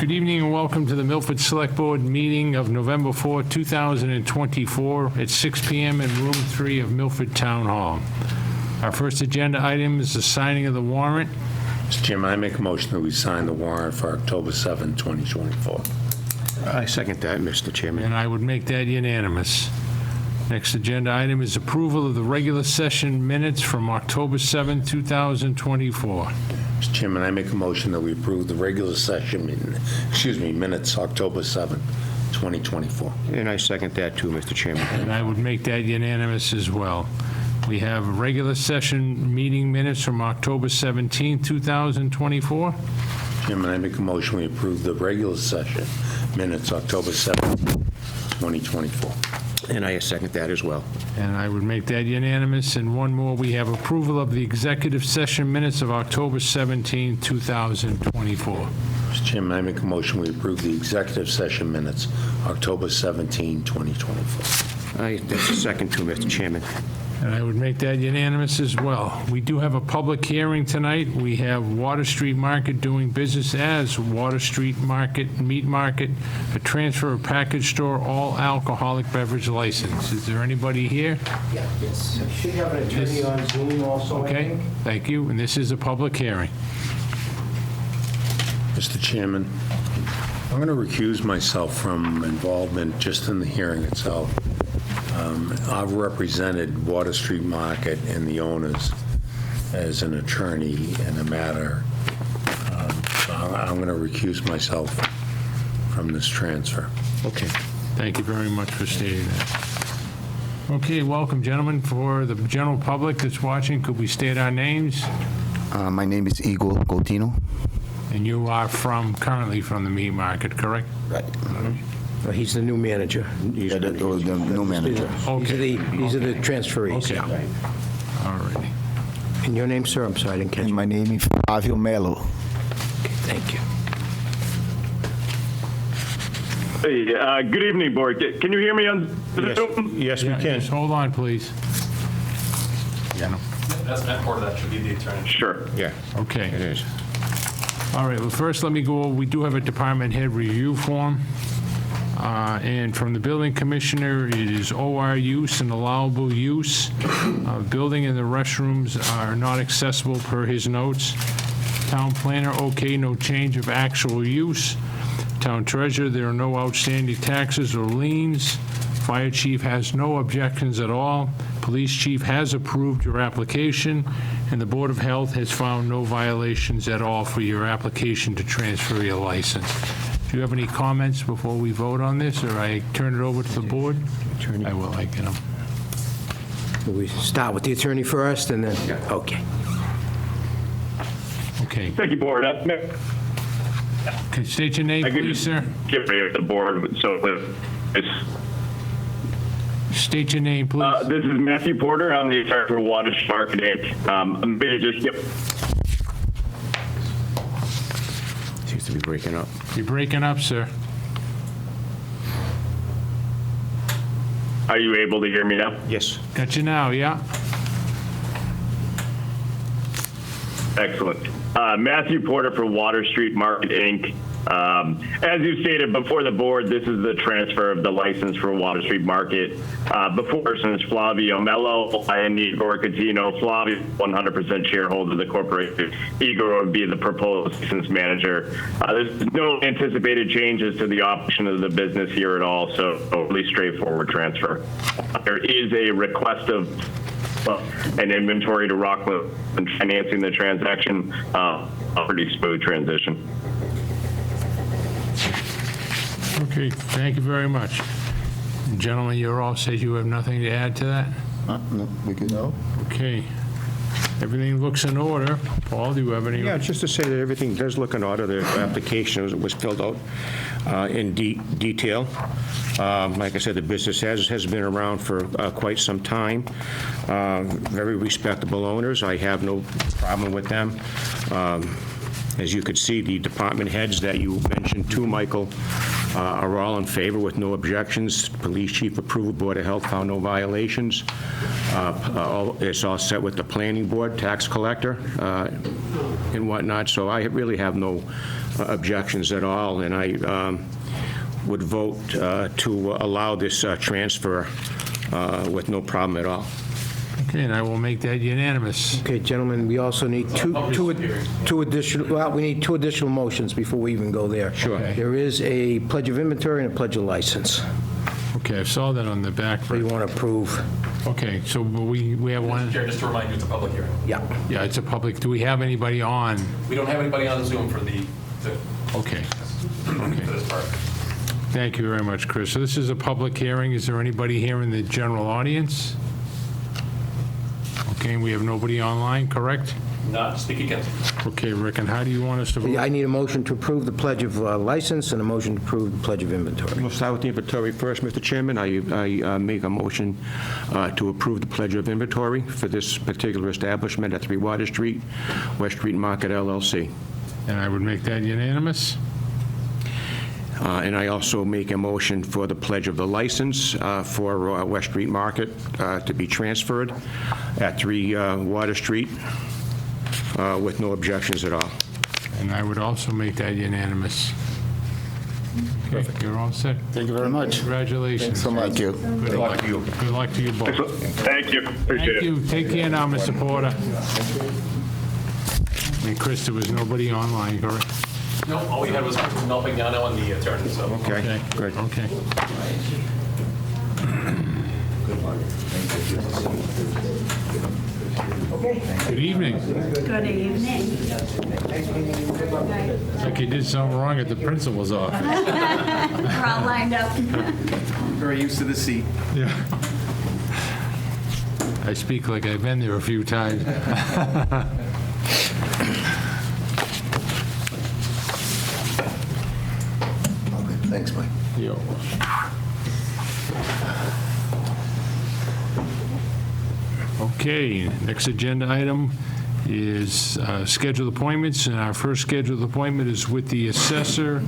Good evening and welcome to the Milford Select Board meeting of November 4, 2024 at 6 p.m. in Room 3 of Milford Town Hall. Our first agenda item is the signing of the warrant. Mr. Chairman, I make a motion that we sign the warrant for October 7, 2024. I second that, Mr. Chairman. And I would make that unanimous. Next agenda item is approval of the regular session minutes from October 7, 2024. Mr. Chairman, I make a motion that we approve the regular session, minutes, October 7, 2024. And I second that too, Mr. Chairman. And I would make that unanimous as well. We have regular session meeting minutes from October 17, 2024. Chairman, I make a motion we approve the regular session minutes, October 7, 2024. And I second that as well. And I would make that unanimous. And one more, we have approval of the executive session minutes of October 17, 2024. Mr. Chairman, I make a motion we approve the executive session minutes, October 17, 2024. That's a second too, Mr. Chairman. And I would make that unanimous as well. We do have a public hearing tonight. We have Water Street Market doing business as Water Street Market, Meat Market, a transfer of package store all alcoholic beverage license. Is there anybody here? Yes, should have an attorney on Zoom also, I Okay, think. thank you. And this is a public hearing. Mr. Chairman, I'm going to recuse myself from involvement just in the hearing itself. I've represented Water Street Market and the owners as an attorney in a matter. So I'm going to recuse myself from this transfer. Okay. Thank you very much for stating that. Okay, welcome, gentlemen. For the general public that's watching, could we state our names? My name is Igor Gotino. And you are currently from the meat market, correct? Right. Well, he's the new manager. Yeah, the new manager. Okay. These are the transferees. Okay. Right. All righty. And your name, sir? I'm sorry, I didn't catch And it. my name is Flavio Melo. Okay, thank you. Hey, good evening, board. Can you hear me on Zoom? Yes, we Yeah, can. just hold on, please. That's that part of that should be the attorney. Sure. Yeah, it Okay. is. All right, well, first, let me go over, we do have a department head review form. And from the building commissioner, it is OR use and allowable use. Building and the restrooms are not accessible per his notes. Town planner, okay, no change of actual use. Town treasurer, there are no outstanding taxes or liens. Fire chief has no objections at all. Police chief has approved your application, and the Board of Health has found no violations at all for your application to transfer your license. Do you have any comments before we vote on this, or I turn it over to the board? I will, I get them. Will we start with the attorney first and then? Okay. Okay. Thank you, board. Can you state your name, I could please, sir? Give me the board. So State your name, please. this is Matthew Porter. I'm the attorney for Water Street Market Inc. I'm going to just Seems to be breaking up. You're breaking up, sir. Are you able to hear me now? Yes. Got you now, yeah? Excellent. Matthew Porter for Water Street Market Inc. As you stated before the board, this is the transfer of the license for Water Street Market. Before person is Flavio Melo and Igor Gotino. Flavio, 100% shareholder of the corporation. Igor would be the proposed license manager. There's no anticipated changes to the operation of the business here at all, so a really straightforward transfer. There is a request of an inventory to Rockland and financing the transaction. A pretty smooth transition. Okay, thank you very much. Gentlemen, you're all set, you have nothing to add to that? No, we good? No. Okay. Everything looks in order. Paul, do you have any? Yeah, just to say that everything does look in order. The application was filled out in detail. Like I said, the business has been around for quite some time. Very respectable owners. I have no problem with them. As you could see, the department heads that you mentioned too, Michael, are all in favor with no objections. Police chief approval, Board of Health found no violations. It's all set with the planning board, tax collector, and whatnot, so I really have no objections at all, and I would vote to allow this transfer with no problem at all. Okay, and I will make that unanimous. Okay, gentlemen, we also need two additional, well, we need two additional motions before we even go there. Sure. Okay. There is a pledge of inventory and a pledge of license. Okay, I saw that on the back. We want to approve. Okay, so we have one, Chair, just to remind you, it's a public hearing. Yeah. yeah, it's a public, do we have anybody on? We don't have anybody on Zoom for Okay, for this part. thank you very much, Chris. So this is a public hearing. Is there anybody here in the general audience? Okay, we have nobody online, correct? Not speak against. Okay, Rick, and how do you want us to vote? I need a motion to approve the pledge of license and a motion to approve the pledge of inventory. We'll start with the inventory first, Mr. Chairman. I make a motion to approve the pledge of inventory for this particular establishment at 3 Water Street, West Street Market LLC. And I would make that unanimous. And I also make a motion for the pledge of the license for West Street Market to be transferred at 3 Water Street with no objections at all. And I would also make that unanimous. Okay, you're all set. Thank you very much. Congratulations. Thank you. Good luck to you. Good luck to you both. Thank you. Appreciate Thank it. you. Take care now, Mr. Porter. And Chris, there was nobody online, correct? No, all we had was Mel Pignano and the attorney, so. Okay, good. Okay. Good evening. Good evening. Like you did something wrong at the principal's office. We're all lined up. Very used to the seat. Yeah. I speak like I've been there a few times. Thanks, Mike. Yo. Okay, next agenda item is scheduled appointments, and our first scheduled appointment is with the assessor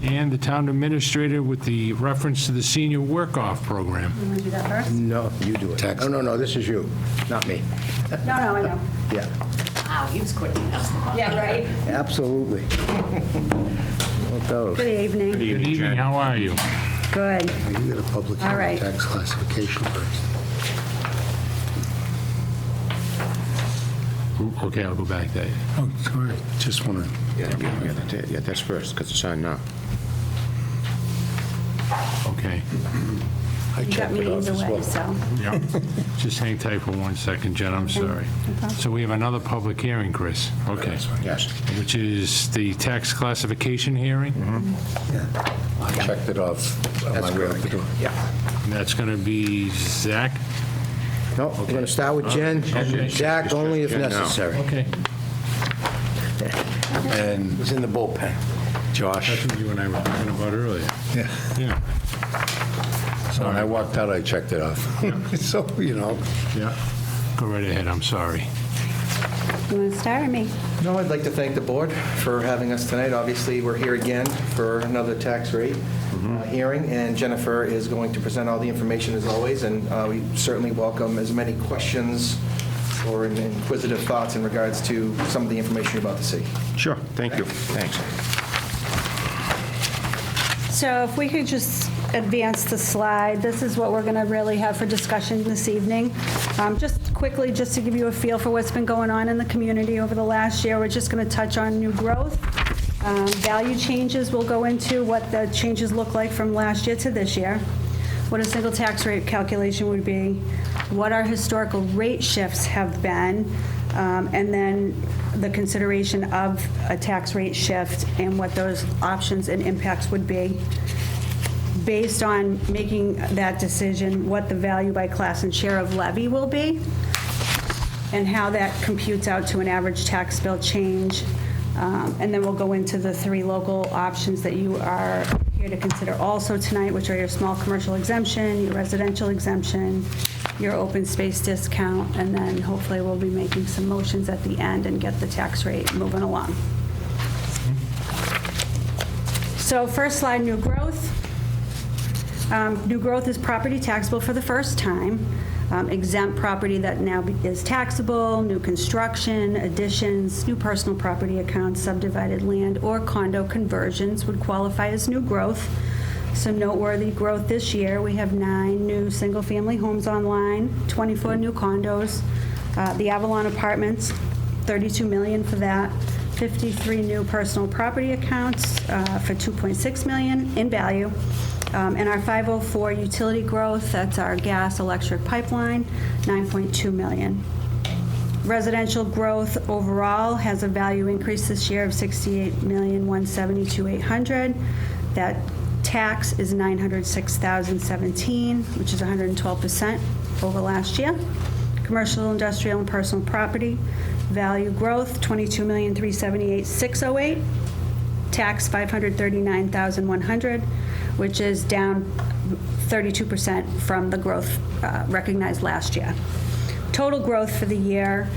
and the town administrator with the reference to the senior work-off program. You want to do that first? No, you do it. Tax. Oh, no, this is you, not me. No, I know. Yeah, Wow, he was quick. Yeah, right. absolutely. What those? Good evening. Good evening, how are you? Good. You got a public All right. hearing tax classification first. Ooh, okay, I'll go back there. Oh, sorry. Just want to. Yeah, that's first, because it's on now. Okay. I You got checked me it off either as way, well. so. Yeah. Just hang tight for 1 second, Jen, I'm sorry. So we have another public hearing, Chris. Okay. Yes. Which is the tax classification hearing. I checked it off on my way out the door. Yeah. And that's going to be Zach? No, we're going to start with Jen. Okay. Zach, only if Jen now. necessary. Okay. And He's in the bullpen. Josh, That's what you and I were talking about earlier. yeah. Yeah, So when I walked out, I checked it off. So, you know. yeah. Go right ahead, I'm sorry. You want to start or me? No, I'd like to thank the board for having us tonight. Obviously, we're here again for another tax rate hearing, and Jennifer is going to present all the information as always, and we certainly welcome as many questions or inquisitive thoughts in regards to some of the information you're about to see. Sure, thank you. Thanks. So if we could just advance the slide, this is what we're going to really have for discussion this evening. Just quickly, just to give you a feel for what's been going on in the community over the last year, we're just going to touch on new growth. Value changes, we'll go into what the changes look like from last year to this year, what a single tax rate calculation would be, what our historical rate shifts have been, and then the consideration of a tax rate shift and what those options and impacts would be. Based on making that decision, what the value by class and share of levy will be, and how that computes out to an average tax bill change. And then we'll go into the 3 local options that you are here to consider also tonight, which are your small commercial exemption, your residential exemption, your open space discount, and then hopefully we'll be making some motions at the end and get the tax rate moving along. So first slide, new growth. New growth is property taxable for the first time. Exempt property that now is taxable, new construction, additions, new personal property accounts, subdivided land, or condo conversions would qualify as new growth. So noteworthy growth this year, we have 9 new single-family homes online, 24 new condos, the Avalon Apartments, $32 million for that, 53 new personal property accounts for $2.6 million in value. And our 504 utility growth, that's our gas, electric pipeline, $9.2 million. Residential growth overall has a value increase this year of $68,172,800. That tax is $906,017, which is 112% over last year. Commercial, industrial, and personal property value growth, $22,378,608. Tax, $539,100, which is down 32% from the growth recognized last year. Total growth for the year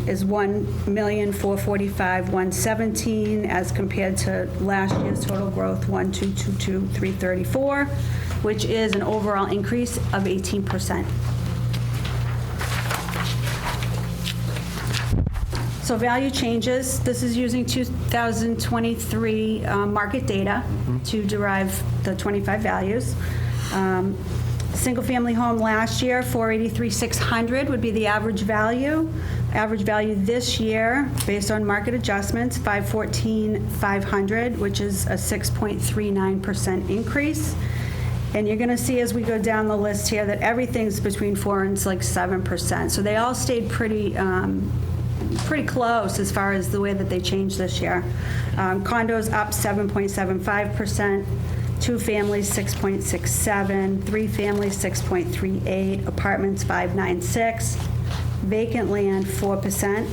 is $1,445,117 as compared to last year's total growth, $1,222,334, which is an overall increase of 18%. So value changes. This is using 2023 market data to derive the 25 values. Single-family home last year, $483,600 would be the average value. Average value this year, based on market adjustments, $514,500, which is a 6.39% increase. And you're going to see as we go down the list here that everything's between 4 and 7%. So they all stayed pretty close as far as the way that they changed this year. Condos up 7.75%, 2 families 6.67, 3 families 6.38, apartments 5.96, vacant land 4%,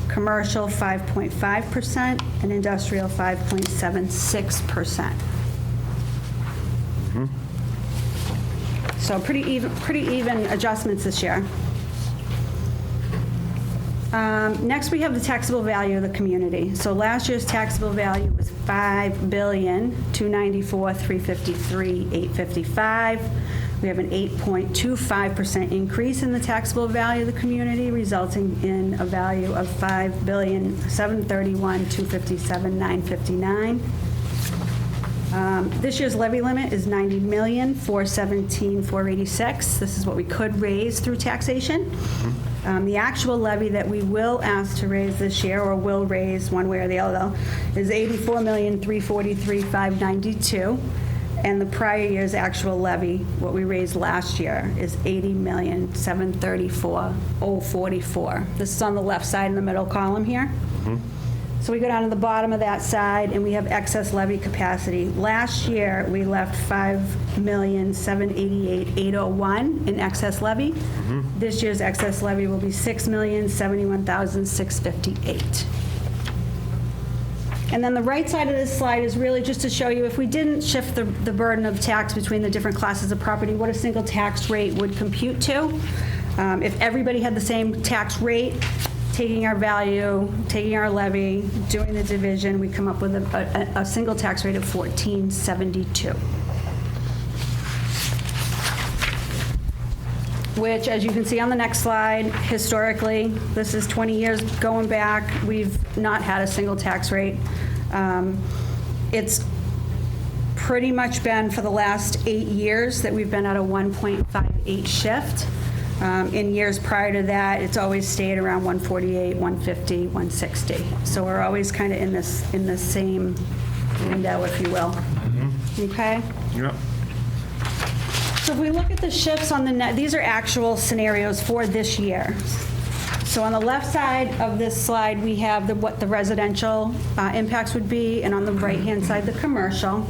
commercial 5.5%, and industrial 5.76%. So pretty even adjustments this year. Next, we have the taxable value of the community. So last year's taxable value was $5,294,353,855. We have an 8.25% increase in the taxable value of the community, resulting in a value of $5,731,257,959. This year's levy limit is $90,417,486. This is what we could raise through taxation. The actual levy that we will ask to raise this year, or will raise one way or the other, is $84,343,592. And the prior year's actual levy, what we raised last year, is $80,734,044. This is on the left side in the middle column here. So we go down to the bottom of that side, and we have excess levy capacity. Last year, we left $5,788,801 in excess levy. This year's excess levy will be $6,071,658. And then the right side of this slide is really just to show you if we didn't shift the burden of tax between the different classes of property, what a single tax rate would compute to. If everybody had the same tax rate, taking our value, taking our levy, doing the division, we come up with a single tax rate of $14.72. Which, as you can see on the next slide, historically, this is 20 years going back, we've not had a single tax rate. It's pretty much been for the last 8 years that we've been at a 1.58 shift. In years prior to that, it's always stayed around 148, 150, 160. So we're always kind of in this same window, if you will. Okay? Yep. So if we look at the shifts on the net, these are actual scenarios for this year. So on the left side of this slide, we have what the residential impacts would be, and on the right-hand side, the commercial.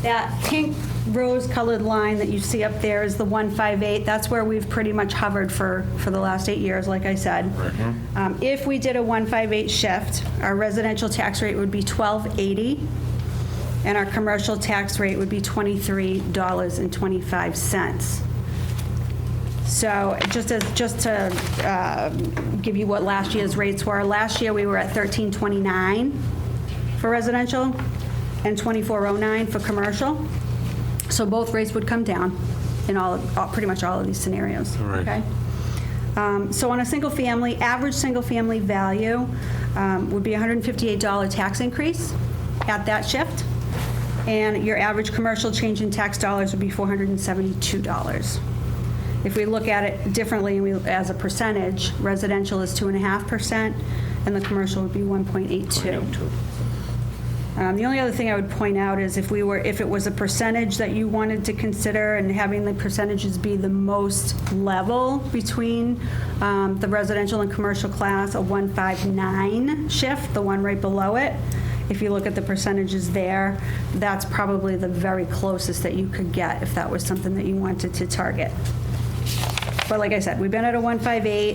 That pink rose-colored line that you see up there is the 158. That's where we've pretty much hovered for the last 8 years, like I said. If we did a 158 shift, our residential tax rate would be $12.80, and our commercial tax rate would be $23.25. So just to give you what last year's rates were, last year we were at $13.29 for residential. and 2409 for commercial. So both rates would come down in pretty much all of these scenarios. Right. Okay. So on a single family, average single family value would be $158 tax increase at that shift. And your average commercial change in tax dollars would be $472. If we look at it differently as a percentage, residential is 2.5%, and the commercial would be 1.82. The only other thing I would point out is if it was a percentage that you wanted to consider and having the percentages be the most level between the residential and commercial class, a 159 shift, the one right below it, if you look at the percentages there, that's probably the very closest that you could get if that was something that you wanted to target. But like I said, we've been at a 158.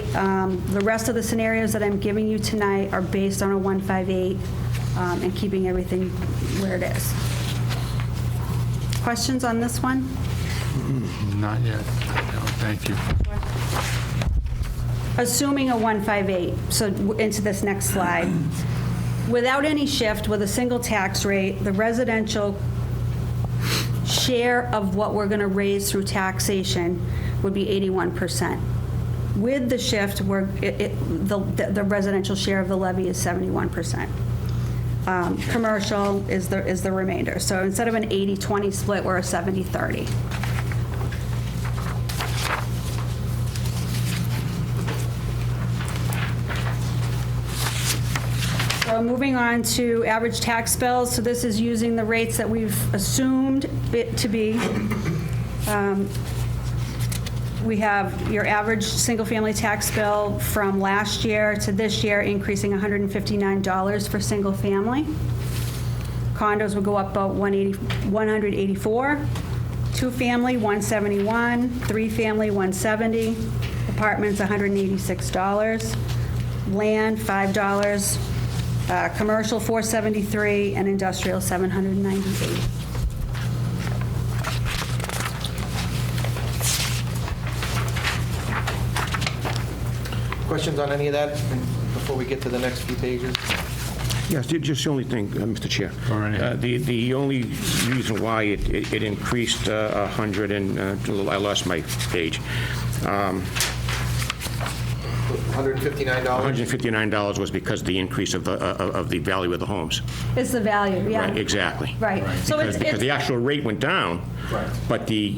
The rest of the scenarios that I'm giving you tonight are based on a 158 and keeping everything where it is. Questions on this one? Not yet. No, thank you. Assuming a 158, so into this next slide. Without any shift, with a single tax rate, the residential share of what we're going to raise through taxation would be 81%. With the shift, the residential share of the levy is 71%. Commercial is the remainder. So instead of an 80-20 split, we're a 70-30. So moving on to average tax bills. So this is using the rates that we've assumed it to be. We have your average single-family tax bill from last year to this year increasing $159 for single family. Condos would go up about $184. Two-family, $171. Three-family, $170. Apartments, $186. Land, $5. Commercial, $473, and industrial, $798. Questions on any of that before we get to the next few pages? Yes, just the only thing, Mr. Chair. Go right ahead. The only reason why it increased 100 and, I lost my page. $159? $159 was because of the increase of the value of the homes. It's the value, yeah. Right, exactly. Right. So Because the actual rate went down, but the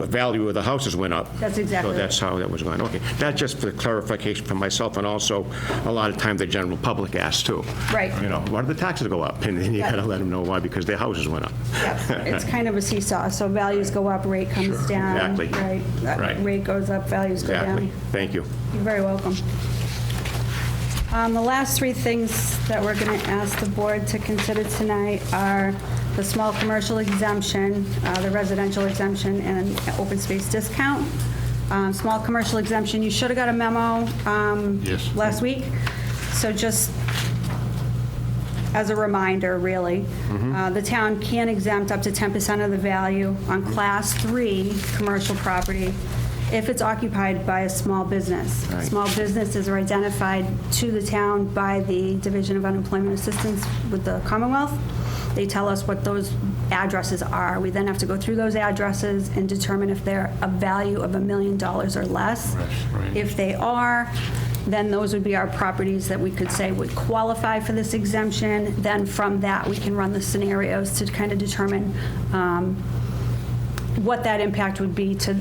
value of the houses went up. That's exactly So that's how that was going. Okay. That's just for clarification for myself, and also a lot of times the general public asks too. Right. You know, why did the taxes go up? And then you got to let them know why, because their houses went up. Yeah, it's kind of a seesaw. So values go up, rate comes down. Exactly. Right. Right. Rate goes up, values go Exactly. down. Thank you. You're very welcome. The last three things that we're going to ask the board to consider tonight are the small commercial exemption, the residential exemption, and open space discount. Small commercial exemption, you should have got a memo Yes. last week. So just as a reminder, really, the town can exempt up to 10% of the value on Class 3 commercial property if it's occupied by a small business. Right. Small businesses are identified to the town by the Division of Unemployment Assistance with the Commonwealth. They tell us what those addresses are. We then have to go through those addresses and determine if they're a value of $1 million or less. Right. If they are, then those would be our properties that we could say would qualify for this exemption. Then from that, we can run the scenarios to kind of determine what that impact would be to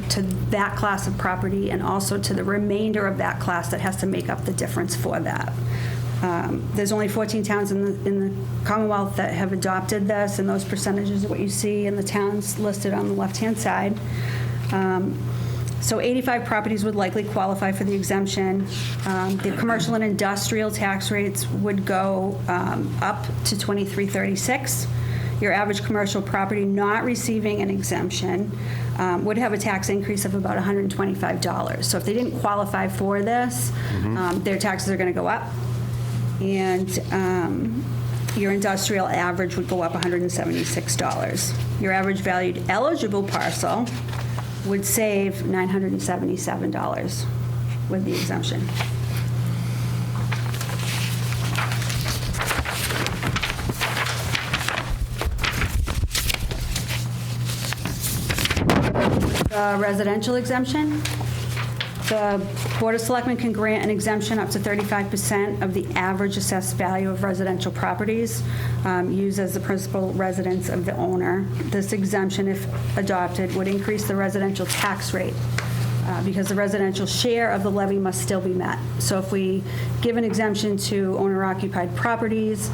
that class of property and also to the remainder of that class that has to make up the difference for that. There's only 14 towns in the Commonwealth that have adopted this, and those percentages are what you see in the towns listed on the left-hand side. So 85 properties would likely qualify for the exemption. The commercial and industrial tax rates would go up to 2336. Your average commercial property not receiving an exemption would have a tax increase of about $125. So if they didn't qualify for this, their taxes are going to go up. And your industrial average would go up $176. Your average valued eligible parcel would save $977 with the exemption. Residential exemption. The Board of Selectmen can grant an exemption up to 35% of the average assessed value of residential properties used as the principal residence of the owner. This exemption, if adopted, would increase the residential tax rate because the residential share of the levy must still be met. So if we give an exemption to owner-occupied properties,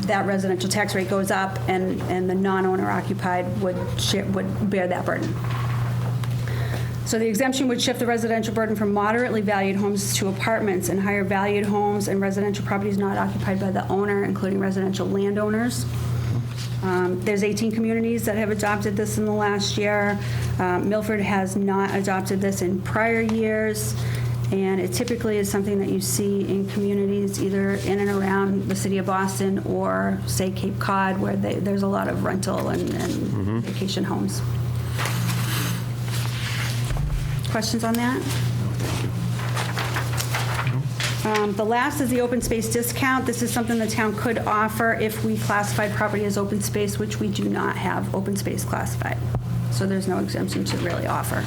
that residential tax rate goes up, and the non-owner occupied would bear that burden. So the exemption would shift the residential burden from moderately valued homes to apartments and higher valued homes and residential properties not occupied by the owner, including residential landowners. There's 18 communities that have adopted this in the last year. Milford has not adopted this in prior years, and it typically is something that you see in communities either in and around the city of Boston or, say, Cape Cod, where there's a lot of rental and vacation homes. Questions on that? The last is the open space discount. This is something the town could offer if we classified property as open space, which we do not have open space classified. So there's no exemption to really offer.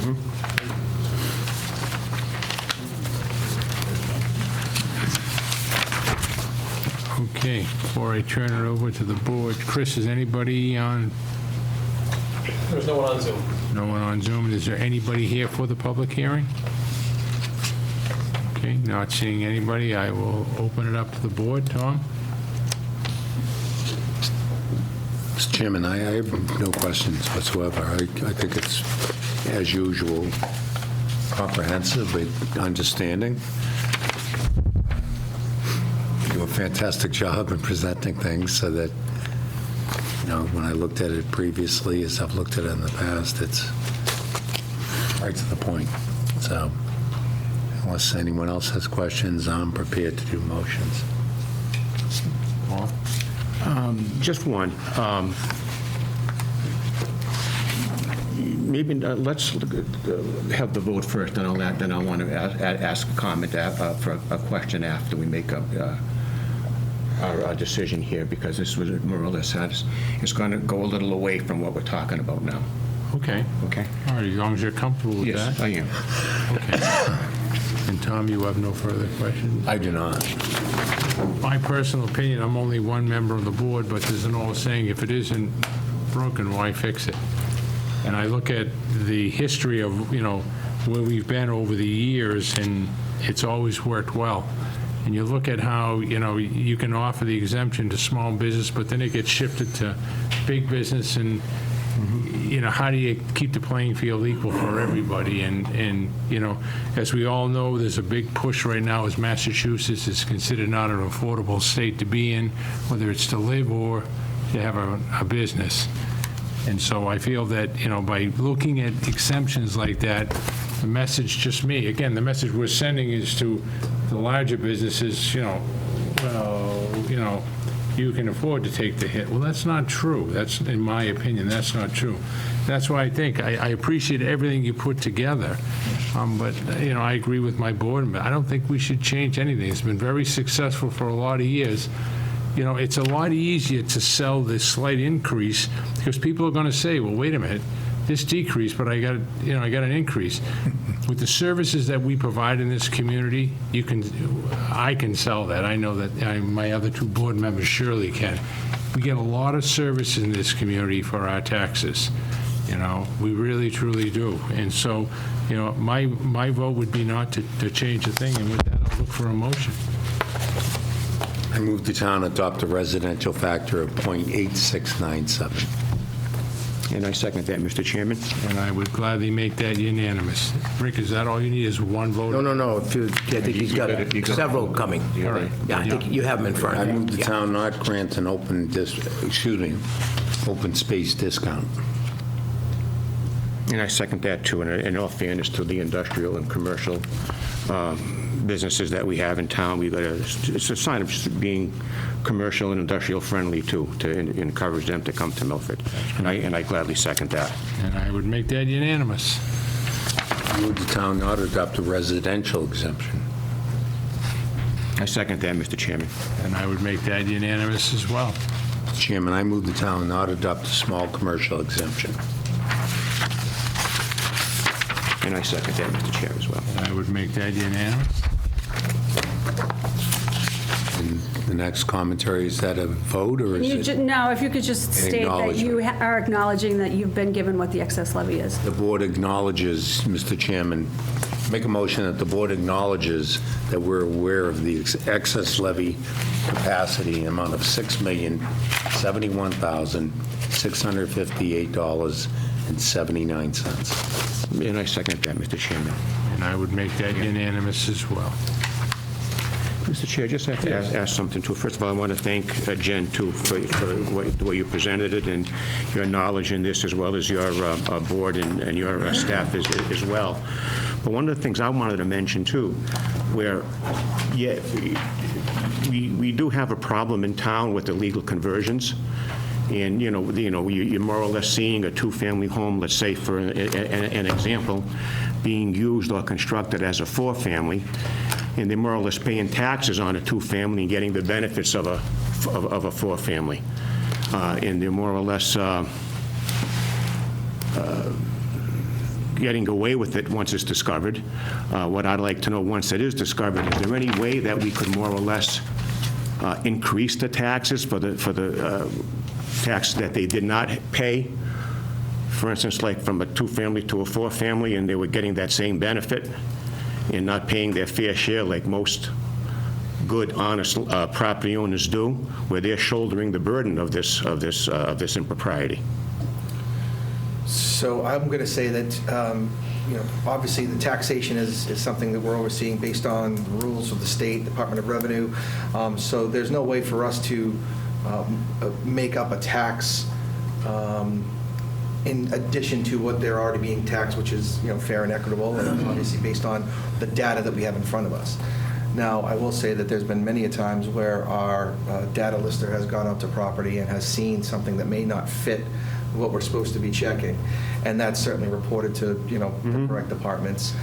Okay, before I turn it over to the board, Chris, is anybody on, There's no one on Zoom. no one on Zoom? Is there anybody here for the public hearing? Okay, not seeing anybody, I will open it up to the board. Tom? Mr. Chairman, I have no questions whatsoever. I think it's, as usual, comprehensive, but understanding. You do a fantastic job in presenting things so that, you know, when I looked at it previously, as I've looked at it in the past, it's right to the point. So unless anyone else has questions, I'm prepared to do motions. Paul? Just one. Maybe let's have the vote first, then I'll want to ask a comment for a question after we make our decision here, because this was more or less, it's going to go a little away from what we're talking about now. Okay. Okay? All right, as long as you're comfortable with that. Yes, I am. Okay. And Tom, you have no further questions? I do not. My personal opinion, I'm only one member of the board, but there's an old saying, if it isn't broken, why fix it? And I look at the history of, you know, where we've been over the years, and it's always worked well. And you look at how, you know, you can offer the exemption to small business, but then it gets shifted to big business, and, you know, how do you keep the playing field equal for everybody? And you know, as we all know, there's a big push right now as Massachusetts is considered not an affordable state to be in, whether it's to live or to have a business. And so I feel that, you know, by looking at exemptions like that, the message, just me, again, the message we're sending is to the larger businesses, you know, well, you know, you can afford to take the hit. Well, that's not true. That's, in my opinion, that's not true. That's why I think, I appreciate everything you put together, but, you know, I agree with my board, but I don't think we should change anything. It's been very successful for a lot of years. You know, it's a lot easier to sell this slight increase because people are going to say, well, wait a minute, this decreased, but I got an increase. With the services that we provide in this community, I can sell that. I know that my other two board members surely can. We get a lot of services in this community for our taxes. You know, we really, truly do. And so, you know, my vote would be not to change a thing. And with that, I'll look for a motion. I move the town adopt a residential factor of .8697. And I second that, Mr. Chairman. And I would gladly make that unanimous. Rick, is that all you need is one vote? No. I think he's got several coming. All right. Yeah, I think you have them in front I of you. move the town not grant an open space discount. And I second that, too, and in all fairness to the industrial and commercial businesses that we have in town, it's a sign of just being commercial and industrial friendly, too, to encourage them to come to Milford. And I gladly second that. And I would make that unanimous. I move the town not adopt a residential exemption. I second that, Mr. Chairman. And I would make that unanimous as well. Chairman, I move the town not adopt a small commercial exemption. And I second that, Mr. Chair, as well. I would make that unanimous. And the next commentary, is that a vote, or is it? No, if you could just state that you are acknowledging that you've been given what the excess levy is. The board acknowledges, Mr. Chairman, make a motion that the board acknowledges that we're aware of the excess levy capacity amount of $6,071,658.79. And I second that, Mr. Chairman. And I would make that unanimous as well. Mr. Chair, just have to ask something, too. First of all, I want to thank Jen, too, for the way you presented it and your knowledge in this, as well as your board and your staff as well. But one of the things I wanted to mention, too, where, yeah, we do have a problem in town with illegal conversions. And, you're more or less seeing a two-family home, let's say, for an example, being used or constructed as a four-family, and they're more or less paying taxes on a two-family and getting the benefits of a four-family. And they're more or less getting away with it once it's discovered. What I'd like to know, once it is discovered, is there any way that we could more or less increase the taxes for the tax that they did not pay? For instance, like from a two-family to a four-family, and they were getting that same benefit and not paying their fair share like most good, honest property owners do, where they're shouldering the burden of this impropriety. So I'm going to say that, obviously the taxation is something that we're overseeing based on the rules of the state, Department of Revenue. So there's no way for us to make up a tax in addition to what they're already being taxed, which is, fair and equitable, and obviously based on the data that we have in front of us. Now, I will say that there's been many a times where our data lister has gone out to property and has seen something that may not fit what we're supposed to be checking, and that's certainly reported to, the correct departments.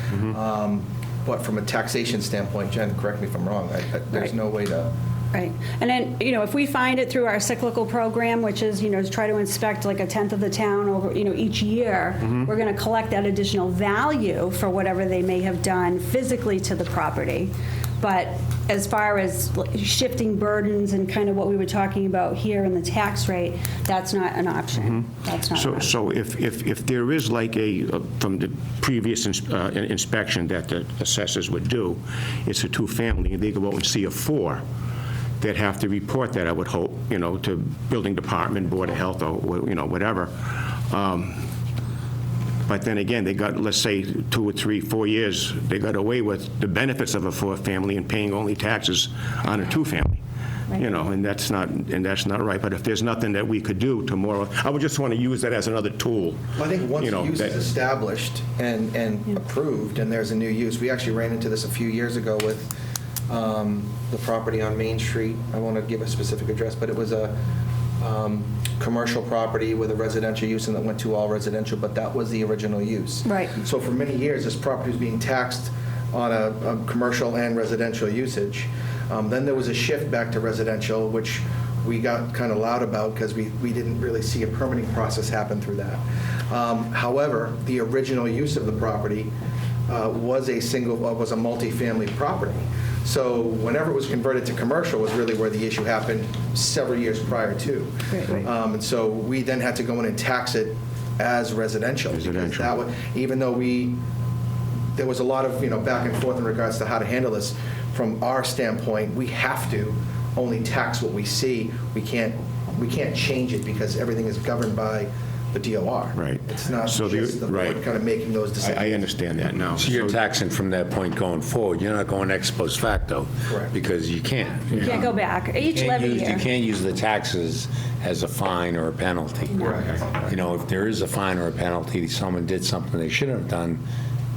But from a taxation standpoint, Jen, correct me if I'm wrong, there's Right. no way to... Right. And then, if we find it through our cyclical program, which is, to try to inspect like a tenth of the town over, each year, we're going to collect that additional value for whatever they may have done physically to the property. But as far as shifting burdens and kind of what we were talking about here in the tax rate, that's not an option. That's not an option. So if there is like from the previous inspection that the assessors would do, it's a two-family, and they go out and see a four, they'd have to report that, I would hope, to Building Department, Board of Health, or, whatever. But then again, they got, let's say, 2 or 3, 4 years, they got away with the benefits of a four-family and paying only taxes on a two-family. Right. And that's not right. But if there's nothing that we could do to more, I would just want to use that as another tool. Well, I think once the use that- is established and approved, and there's a new use, we actually ran into this a few years ago with the property on Main Street. I won't give a specific address, but it was a commercial property with a residential use, and that went to all residential, but that was the original use. Right. So for many years, this property was being taxed on a commercial and residential usage. Then there was a shift back to residential, which we got kind of loud about because we didn't really see a permitting process happen through that. However, the original use of the property was a multi-family property. So whenever it was converted to commercial was really where the issue happened several years prior to. Right. And so we then had to go in and tax it as residential. Because that was, even though there was a lot of back and forth in regards to how to handle this, from our standpoint, we have to only tax what we see. We can't change it because everything is governed by the DOR. Right. It's not So just the board right. kind of making those decisions. I understand that now. So you're taxing from that point going forward. You're not going ex post facto. Correct. Because you can't. You can't go back. Each levy You year. can't use the taxes as a fine or a penalty. If there is a fine or a penalty, someone did something they shouldn't have done,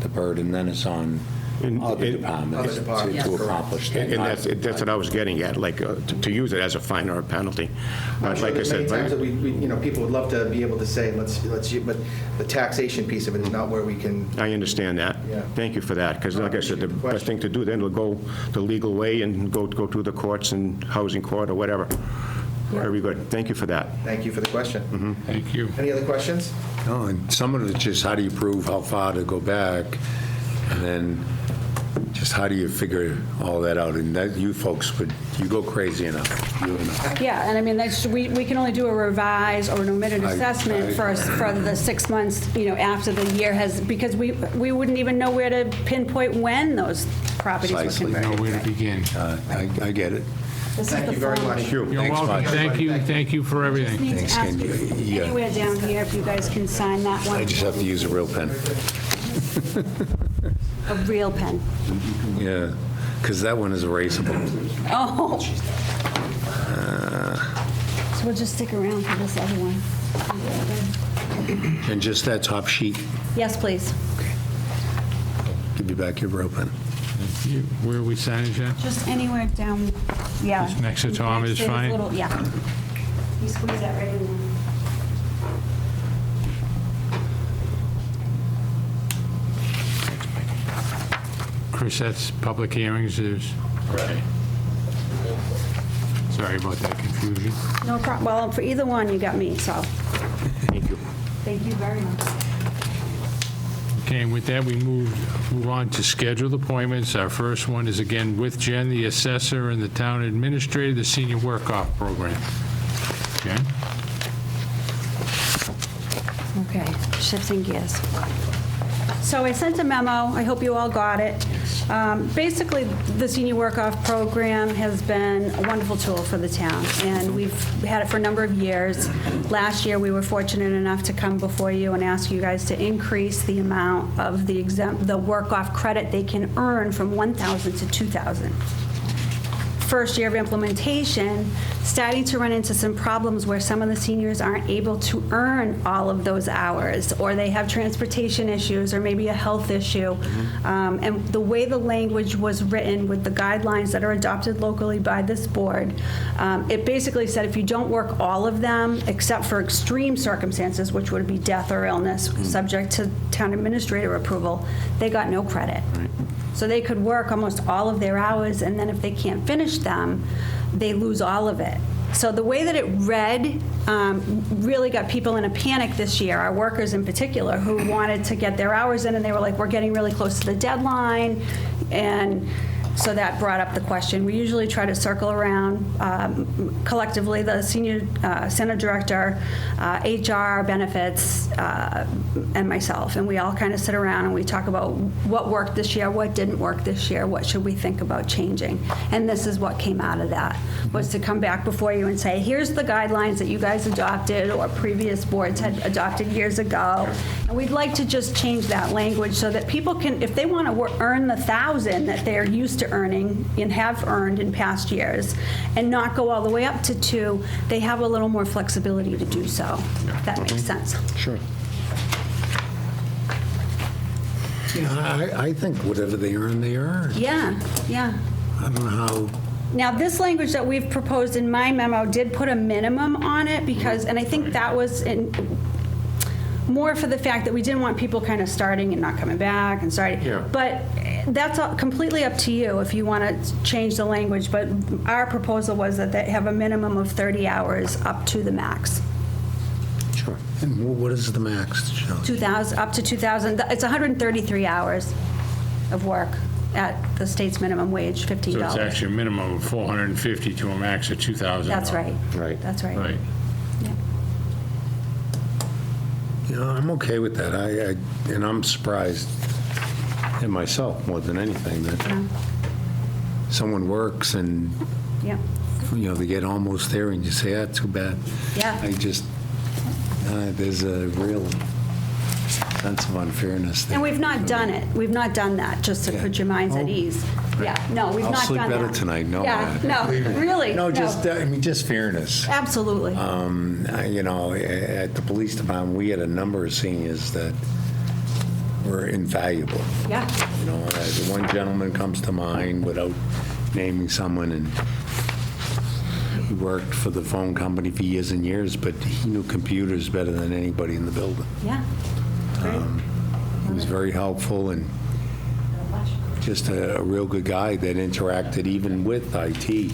the burden then is on other departments to accomplish that. And that's what I was getting at, like to use it as a fine or a penalty. I'm sure Like I there's many said, times that people would love to be able to say, let's, but the taxation piece of it is not where we can. I understand that. Yeah. Thank you for that, because like I said, the best thing to do then will go the legal way and go through the courts and housing court or whatever. Very good. Thank you for that. Thank you for the question. Thank you. Any other questions? No, and some of it's just how do you prove how far to go back? And then just how do you figure all that out? And that, you folks you go crazy enough. You enough. Yeah, and I mean, we can only do a revise or an omitted assessment for the 6 months, after the year has, because we wouldn't even know where to pinpoint when those properties were Precisely. Know converted. where to begin. I get it. This is Thank the you very form. much. You're Thanks welcome. much. Thank you for everything. Need to Thanks, ask Ken. you Yeah. anywhere down here if you guys can sign that one. I just have to use a real pen. A real pen. Yeah, because that one is erasable. Oh. So we'll just stick around for this other one. And just that top sheet, Yes, please. give you back your real pen. Where are we signing, Jen? Just anywhere down, yeah. Just next to Tom Next is to his fine? little- Yeah. You squeeze that right in there. Chris, that's public hearings is, Right. sorry about that confusion. No problem. Well, for either one, you got me, so Thank you. thank you very much. Okay, and with that, we move on to scheduled appointments. Our first one is again with Jen, the assessor, and the town administrator, the senior work-off program. Jen? Okay, shifting gears. So I sent a memo, I hope you all got it. Basically, the senior work-off program has been a wonderful tool for the town, and we've had it for a number of years. Last year, we were fortunate enough to come before you and ask you guys to increase the amount of the work-off credit they can earn from $1,000 to $2,000. First year of implementation, starting to run into some problems where some of the seniors aren't able to earn all of those hours, or they have transportation issues, or maybe a health issue. And the way the language was written with the guidelines that are adopted locally by this board, it basically said if you don't work all of them, except for extreme circumstances, which would be death or illness, subject to town administrator approval, they got no credit. So they could work almost all of their hours, and then if they can't finish them, they lose all of it. So the way that it read really got people in a panic this year, our workers in particular, who wanted to get their hours in, and they were like, we're getting really close to the deadline, and so that brought up the question. We usually try to circle around collectively, the senior center director, HR, benefits, and myself, and we all kind of sit around and we talk about what worked this year, what didn't work this year, what should we think about changing. And this is what came out of that, was to come back before you and say, here's the guidelines that you guys adopted or previous boards had adopted years ago, and we'd like to just change that language so that people can, if they want to earn the 1,000 that they're used to earning and have earned in past years, and not go all the way up to 2, they have a little more flexibility to do so. If that makes sense. Sure. Yeah, I think whatever they earn, they earn. Yeah, yeah. I don't know how, Now, this language that we've proposed in my memo did put a minimum on it because, and I think that was more for the fact that we didn't want people kind of starting and not coming back and starting. Yeah. But that's completely up to you if you want to change the language. But our proposal was that they have a minimum of 30 hours up to the max. Sure. and what is the max, Shelley? 2,000, up to 2,000. It's 133 hours of work at the state's minimum wage, $15. So it's actually a minimum of 450 to a max of 2,000. That's right. Right. That's right. Right. Yeah. You know, I'm okay with that. And I'm surprised in myself more than anything that someone works and, Yeah. you know, they get almost there and you say, ah, too bad. Yeah. I just, there's a real sense of unfairness there. And we've not done it. We've not done that, just to Yeah. put your minds at Oh. ease. Yeah, no, we've I'll not sleep done that. better tonight, no. Yeah, no, really, No, no. just, I mean, just fairness. Absolutely. You know, at the police department, we had a number of seniors that were invaluable. Yeah, You know, the one gentleman comes to mind without naming someone, and he worked for the phone company for years and years, but he knew computers better than anybody in the building. yeah. Great. He was very helpful and just a real good guy that interacted even with IT.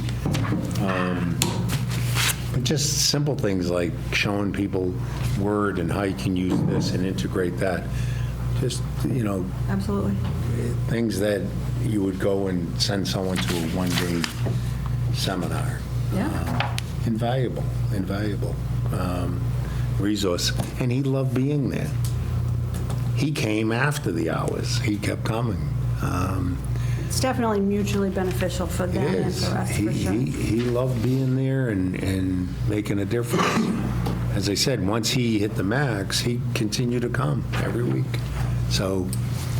But just simple things like showing people Word and how you can use this and integrate that. Just, Absolutely. things that you would go and send someone to a one-day seminar. Yeah. Invaluable resource. And he loved being there. He came after the hours. He kept coming. It's definitely mutually beneficial for them It and is. for us, for sure. He loved being there and making a difference. As I said, once he hit the max, he continued to come every week. So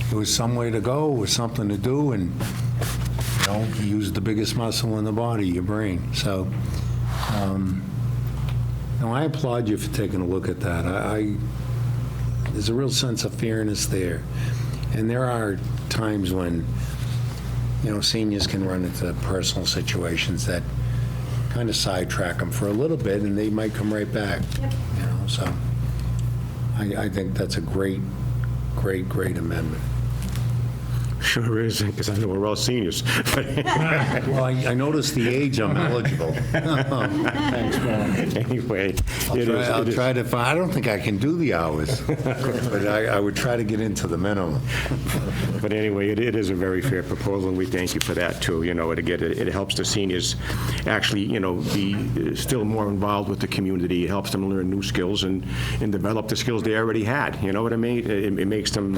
it was some way to go, it was something to do, and, you use the biggest muscle in the body, your brain. So, no, I applaud you for taking a look at that. There's a real sense of fairness there. And there are times when, seniors can run into personal situations that kind of sidetrack them for a little bit, and they might come right back. So I think that's a great amendment. Sure is, because I know we're all seniors. Well, I noticed the age I'm eligible. Thanks, Paul. Anyway, I'll try to find, I don't think I can do the hours, but I would try to get into the minimum. But anyway, it is a very fair proposal, and we thank you for that, too. It helps the seniors actually, be still more involved with the community. It helps them learn new skills and develop the skills they already had. You know what I mean? It makes them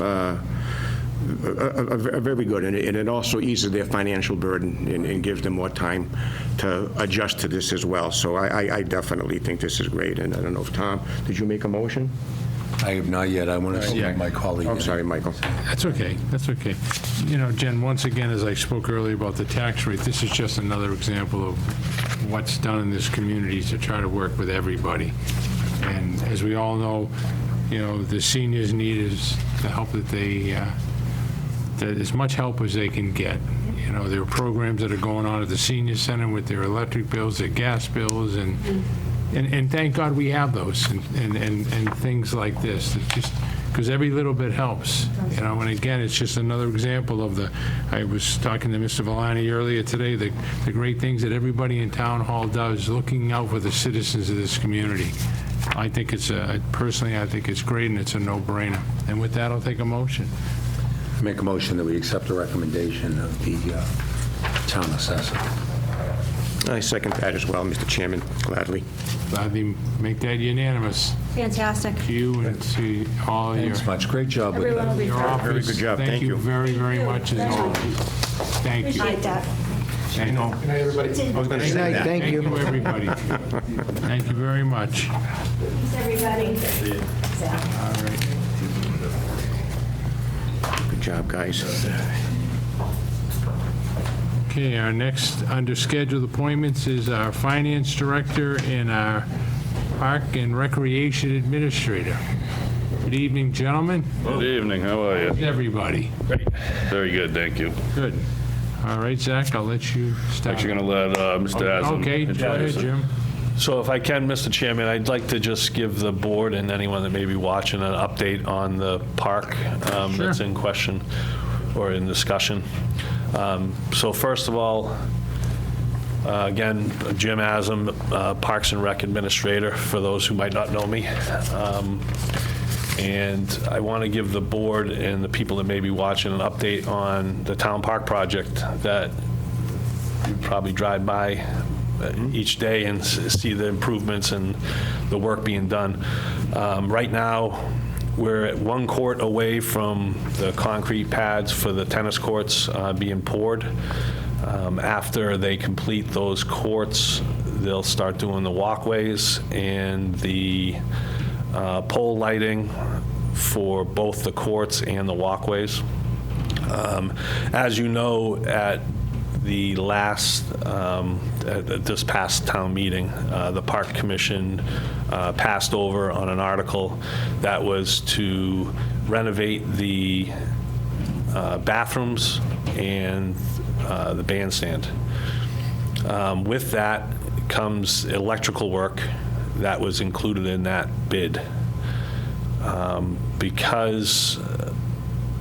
very good, and it also eases their financial burden and gives them more time to adjust to this as well. So I definitely think this is great, and I don't know if, Tom, did you make a motion? I have not yet. I want to see my colleague. I'm sorry, Michael. That's okay, that's okay. Jen, once again, as I spoke earlier about the tax rate, this is just another example of what's done in this community to try to work with everybody. And as we all know, the seniors need is the help that they, that as much help as they can get. There are programs that are going on at the senior center with their electric bills, their gas bills, and thank God we have those, and things like this. It's just because every little bit helps, and again, it's just another example of I was talking to Mr. Valani earlier today, the great things that everybody in Town Hall does, looking out for the citizens of this community. I think personally, I think it's great, and it's a no-brainer. And with that, I'll take a motion. Make a motion that we accept the recommendation of the town assessor. I second that as well, Mr. Chairman, gladly. Gladly make that unanimous Fantastic. to you and to all your Thanks much. Great job with Everyone will that. be your proud. office. Very good job. Thank you. Very, very much as always. Thank you. Appreciate that. I know. Good night, everybody. I was going to Good say night, that. thank you. Thank you, everybody. Thank you very much. Thanks, everybody. All right. Good job, guys. Okay, our next under scheduled appointments is our finance director and our park and recreation administrator. Good evening, gentlemen. Good evening, how are you? Everybody. Great. Very good, thank you. Good. All right, Zach, I'll let you start. Actually going to let Mr. Haslam Okay, go ahead, introduce it. Jim. So if I can, Mr. Chairman, I'd like to just give the board and anyone that may be watching an update on the park that's in question or in discussion. So first of all, again, Jim Haslam, Parks and Rec Administrator, for those who might not know me. And I want to give the board and the people that may be watching an update on the town park project that you probably drive by each day and see the improvements and the work being done. Right now, we're at one court away from the concrete pads for the tennis courts being poured. After they complete those courts, they'll start doing the walkways and the pole lighting for both the courts and the walkways. As you know, at the last, at this past town meeting, the Park Commission passed over on an article that was to renovate the bathrooms and the bandstand. With that comes electrical work that was included in that bid. Because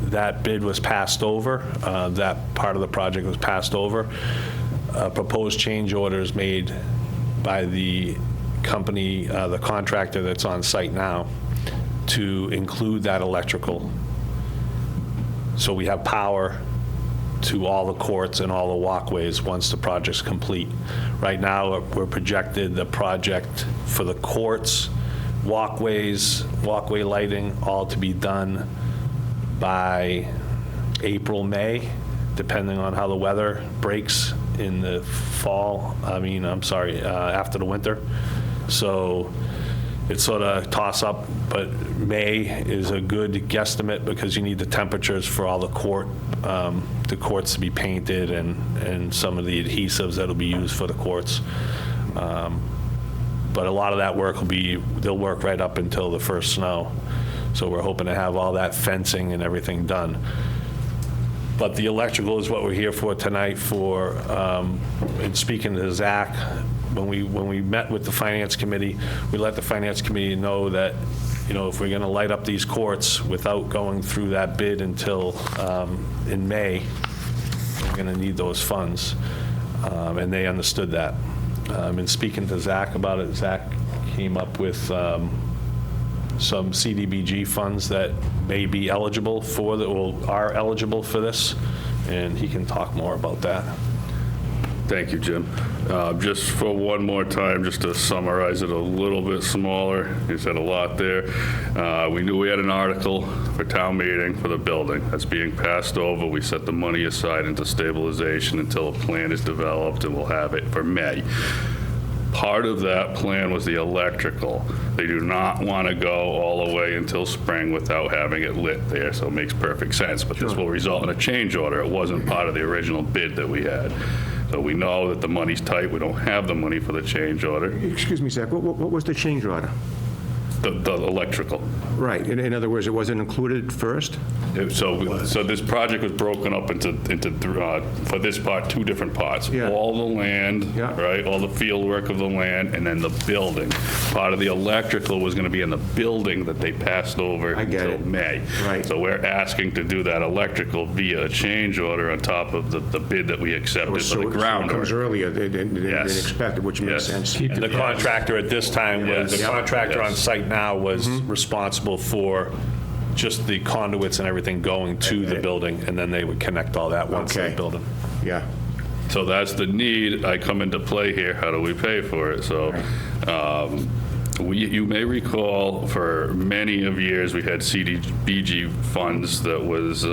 that bid was passed over, that part of the project was passed over, proposed change orders made by the company, the contractor that's on site now, to include that electrical. So we have power to all the courts and all the walkways once the project's complete. Right now, we're projected the project for the courts, walkways, walkway lighting, all to be done by April, May, depending on how the weather breaks in the fall, after the winter. So it's sort of toss up, but May is a good guesstimate because you need the temperatures for all the courts to be painted and some of the adhesives that'll be used for the courts. But a lot of that work they'll work right up until the first snow. So we're hoping to have all that fencing and everything done. But the electrical is what we're here for tonight for, and speaking to Zach, when we met with the Finance Committee, we let the Finance Committee know that, if we're going to light up these courts without going through that bid until in May, we're going to need those funds. And they understood that. And speaking to Zach about it, Zach came up with some CDBG funds that may be eligible for are eligible for this, and he can talk more about that. Thank you, Jim. Just for one more time, just to summarize it a little bit smaller, you said a lot there. We knew we had an article for town meeting for the building that's being passed over. We set the money aside into stabilization until a plan is developed, and we'll have it for May. Part of that plan was the electrical. They do not want to go all the way until spring without having it lit there, so it makes perfect sense. But this will result in a change order. It wasn't part of the original bid that we had. So we know that the money's tight. We don't have the money for the change order, Excuse me, Zach, what was the change order? the electrical. Right, in other words, it wasn't included first? So this project was broken up into for this part, 2 different parts. Yeah. All the land, Yeah. right, all the field work of the land, and then the building. Part of the electrical was going to be in the building that they passed over I get until it. May. Right. So we're asking to do that electrical via a change order on top of the bid that we accepted for the ground. It comes earlier than Yes. expected, which makes Yes. sense. And the contractor at this time was, the Yes. contractor on Yes. site now was responsible for just the conduits and everything going to the building, and then they would connect all that once they Okay. build it. Yeah. So that's the need. I come into play here. How do we pay for it? So you may recall for many of years we had CDBG funds that was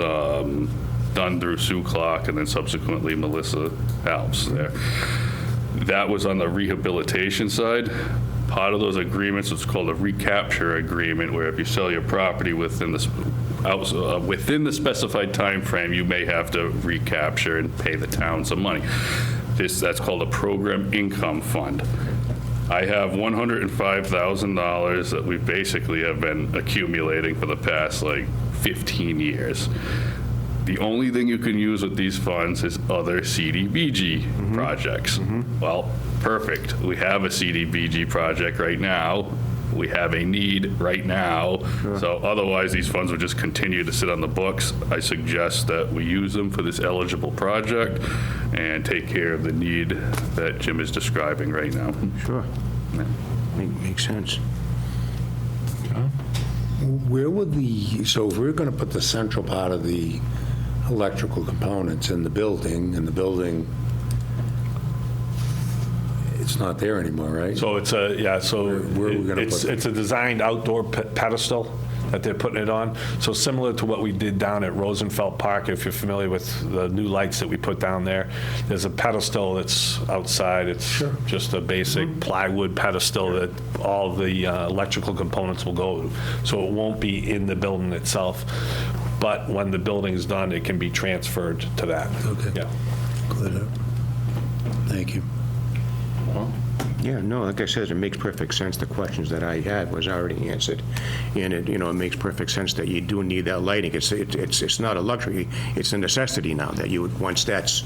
done through Sue Clark and then subsequently Melissa Alps there. That was on the rehabilitation side. Part of those agreements was called a recapture agreement, where if you sell your property within the specified time frame, you may have to recapture and pay the town some money. That's called a program income fund. I have $105,000 that we basically have been accumulating for the past 15 years. The only thing you can use with these funds is other CDBG projects. Well, perfect. We have a CDBG project right now. We have a need right now. So otherwise, these funds would just continue to sit on the books. I suggest that we use them for this eligible project and take care of the need that Jim is describing right now. Sure. Makes sense. Where would so if we're going to put the central part of the electrical components in the building, it's not there anymore, right? So it's a, Where are we gonna it's put it? a designed outdoor pedestal that they're putting it on. So similar to what we did down at Rosenfeld Park, if you're familiar with the new lights that we put down there, there's a pedestal that's outside. It's just a basic plywood pedestal that all the electrical components will go. So it won't be in the building itself. But when the building's done, it can be transferred to that. Okay. Yeah. Good. Thank you. Yeah, no, like I said, it makes perfect sense. The questions that I had was already answered. And it makes perfect sense that you do need that lighting. It's not a luxury, it's a necessity now that you would, once that's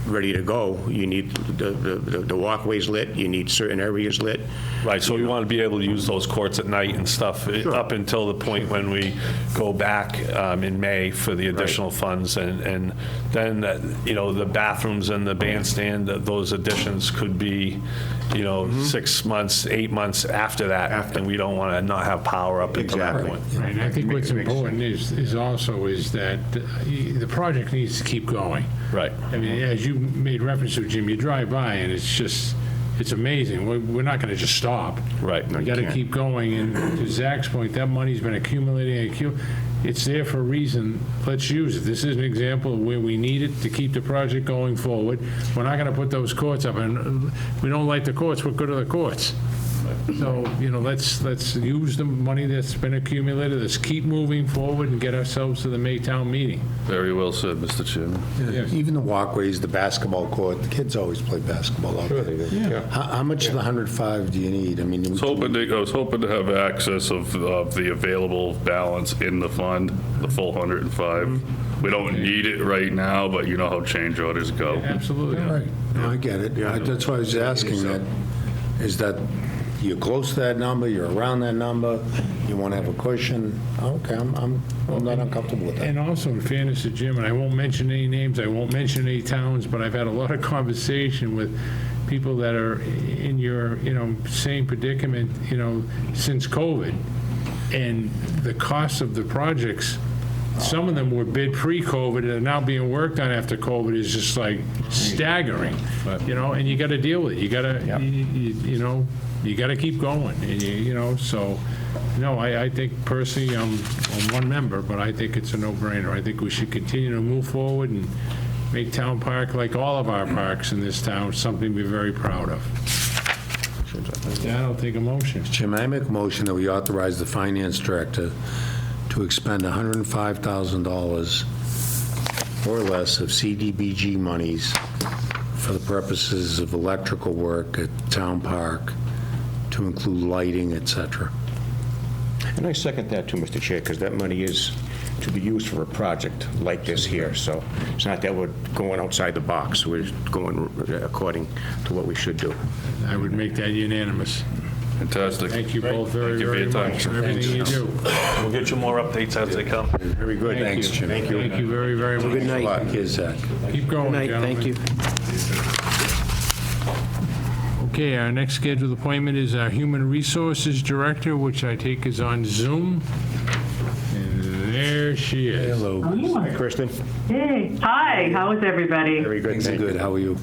ready to go, you need the walkways lit, you need certain areas lit. Right, so we want to be able to use those courts at night and stuff, up until the point when we go back in May for the additional funds, and then, the bathrooms and the bandstand, those additions could be, 6 months, 8 months after that, and we don't want to not have power up until that point. Right, and I think what's important is that the project needs to keep going. Right. I mean, as you made reference to, Jim, you drive by and it's amazing. We're not going to just stop. Right. We got to keep going, and to Zach's point, that money's been accumulating. It's there for a reason. Let's use it. This is an example of where we need it to keep the project going forward. We're not going to put those courts up, and we don't like the courts. We're good at the courts. So, let's use the money that's been accumulated. Let's keep moving forward and get ourselves to the Maytown meeting. Very well said, Mr. Chairman. Yes. Even the walkways, the basketball court, the kids always play basketball out there. Yeah. How much of the 105 do you need? I mean, I was hoping to have access of the available balance in the fund, the full 105. We don't need it right now, but you know how change orders go. Absolutely. Right, no, I get it. That's why I was asking that, is that you're close to that number, you're around that number, you want to have a cushion? Okay, I'm not uncomfortable with that. And also, in fairness to Jim, and I won't mention any names, I won't mention any towns, but I've had a lot of conversation with people that are in your, same predicament, since COVID. And the cost of the projects, some of them were bid pre-COVID and are now being worked on after COVID, is just like staggering, and you got to deal with it. You got to, you got to keep going, and so, no, I think personally, I'm one member, but I think it's a no-brainer. I think we should continue to move forward and make Town Park, like all of our parks in this town, something we're very proud of. Yeah, I'll take a motion. Jim, I make a motion that we authorize the finance director to expend $105,000 or less of CDBG monies for the purposes of electrical work at Town Park, to include lighting, et cetera. And I second that too, Mr. Chair, because that money is to be used for a project like this here. So it's not that we're going outside the box. We're going according to what we should do. I would make that unanimous. Fantastic. Thank you both very, Thank you for very your time. much for everything you do. We'll get you more updates as they come. Very good. Thanks, Jim. Thank you. Thank you very, very much. Good night. Good luck. Here's Zach. Keep going, Good night, thank gentlemen. you. Okay, our next scheduled appointment is our Human Resources Director, which I take is on Zoom. And there she is. Hello. Hi, Kristen. Hey, hi, how is everybody? Very good. Things are Thank you. good. How are you?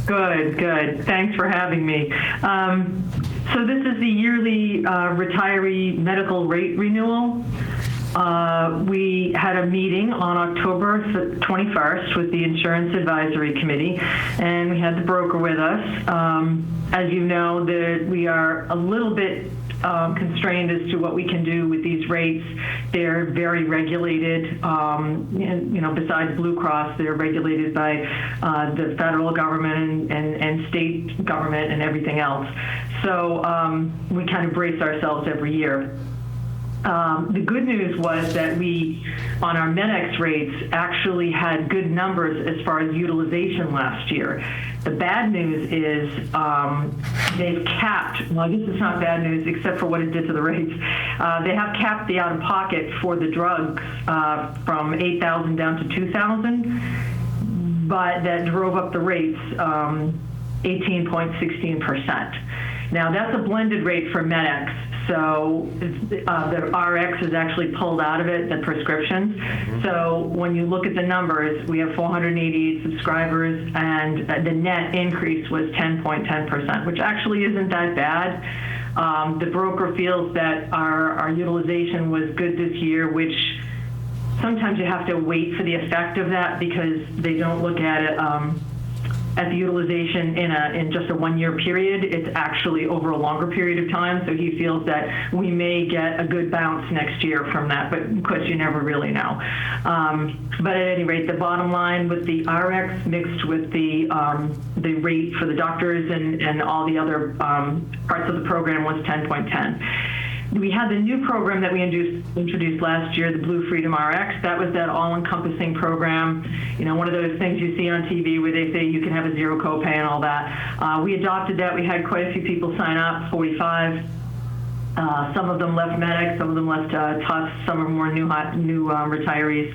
Good, good. Thanks for having me. So this is the yearly retiree medical rate renewal. We had a meeting on October 21st with the Insurance Advisory Committee, and we had the broker with us. As you know, we are a little bit constrained as to what we can do with these rates. They're very regulated. And, besides Blue Cross, they're regulated by the federal government and state government and everything else. So we kind of brace ourselves every year. The good news was that we, on our MedX rates, actually had good numbers as far as utilization last year. The bad news is they've capped, well, I guess it's not bad news except for what it did to the rates. They have capped the out-of-pocket for the drugs from $8,000 down to $2,000, but that drove up the rates 18.16%. Now, that's a blended rate for MedX. So the RX is actually pulled out of it, the prescriptions. So when you look at the numbers, we have 488 subscribers, and the net increase was 10.10%, which actually isn't that bad. The broker feels that our utilization was good this year, which sometimes you have to wait for the effect of that because they don't look at it at the utilization in just a one-year period. It's actually over a longer period of time, so he feels that we may get a good bounce next year from that, but of course you never really know. But at any rate, the bottom line with the RX mixed with the rate for the doctors and all the other parts of the program was 10.10. we had the new program that we introduced last year, the Blue Freedom RX. That was that all-encompassing program, one of those things you see on TV where they say you can have a zero copay and all that. We adopted that. We had quite a few people sign up, 45. Some of them left medics, some of them left Tufts, some are more new retirees.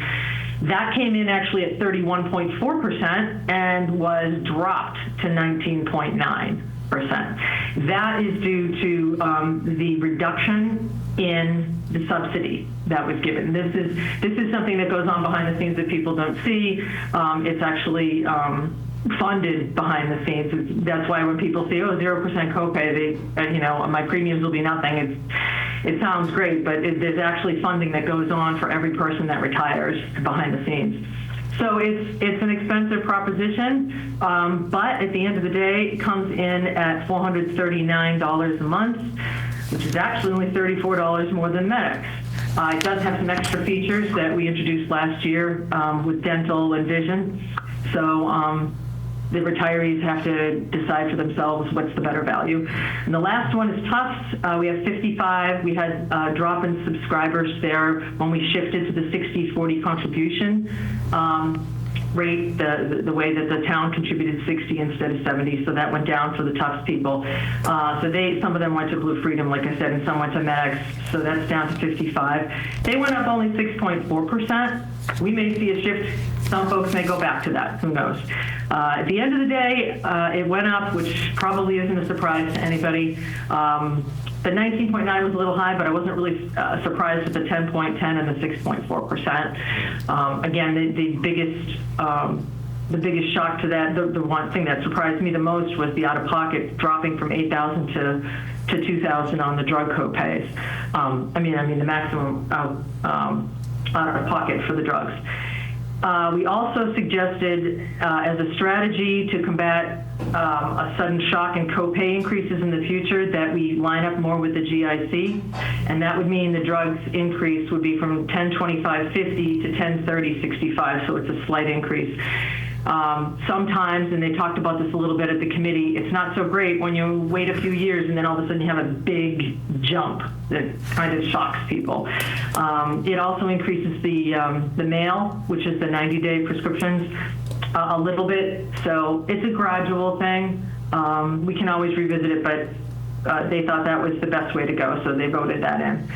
That came in actually at 31.4% and was dropped to 19.9%. That is due to the reduction in the subsidy that was given. This is something that goes on behind the scenes that people don't see. It's actually funded behind the scenes. That's why when people say, 0% copay, my premiums will be nothing. It sounds great, but there's actually funding that goes on for every person that retires behind the scenes. So it's an expensive proposition, but at the end of the day, it comes in at $439 a month, which is actually only $34 more than medics. It does have some extra features that we introduced last year with dental and vision. So the retirees have to decide for themselves what's the better value. And the last one is Tufts. We have 55. We had a drop in subscribers there when we shifted to the 60-40 contribution rate, the way that the town contributed 60 instead of 70, so that went down for the Tufts people. So some of them went to Blue Freedom, like I said, and some went to medics, so that's down to 55. They went up only 6.4%. We may see a shift. Some folks may go back to that. Who knows? At the end of the day, it went up, which probably isn't a surprise to anybody. The 19.9 was a little high, but I wasn't really surprised at the 10.10 and the 6.4%. Again, the biggest shock to that, the one thing that surprised me the most was the out-of-pocket dropping from $8,000 to $2,000 on the drug copays. I mean the maximum out-of-pocket for the drugs. We also suggested, as a strategy to combat a sudden shock in copay increases in the future, that we line up more with the GIC, and that would mean the drugs increase would be from $10.25.50 to $10.30.65, so it's a slight increase. Sometimes, and they talked about this a little bit at the committee, it's not so great when you wait a few years and then all of a sudden you have a big jump that kind of shocks people. It also increases the mail, which is the 90-day prescriptions, a little bit. So it's a gradual thing. We can always revisit it, but they thought that was the best way to go, so they voted that in.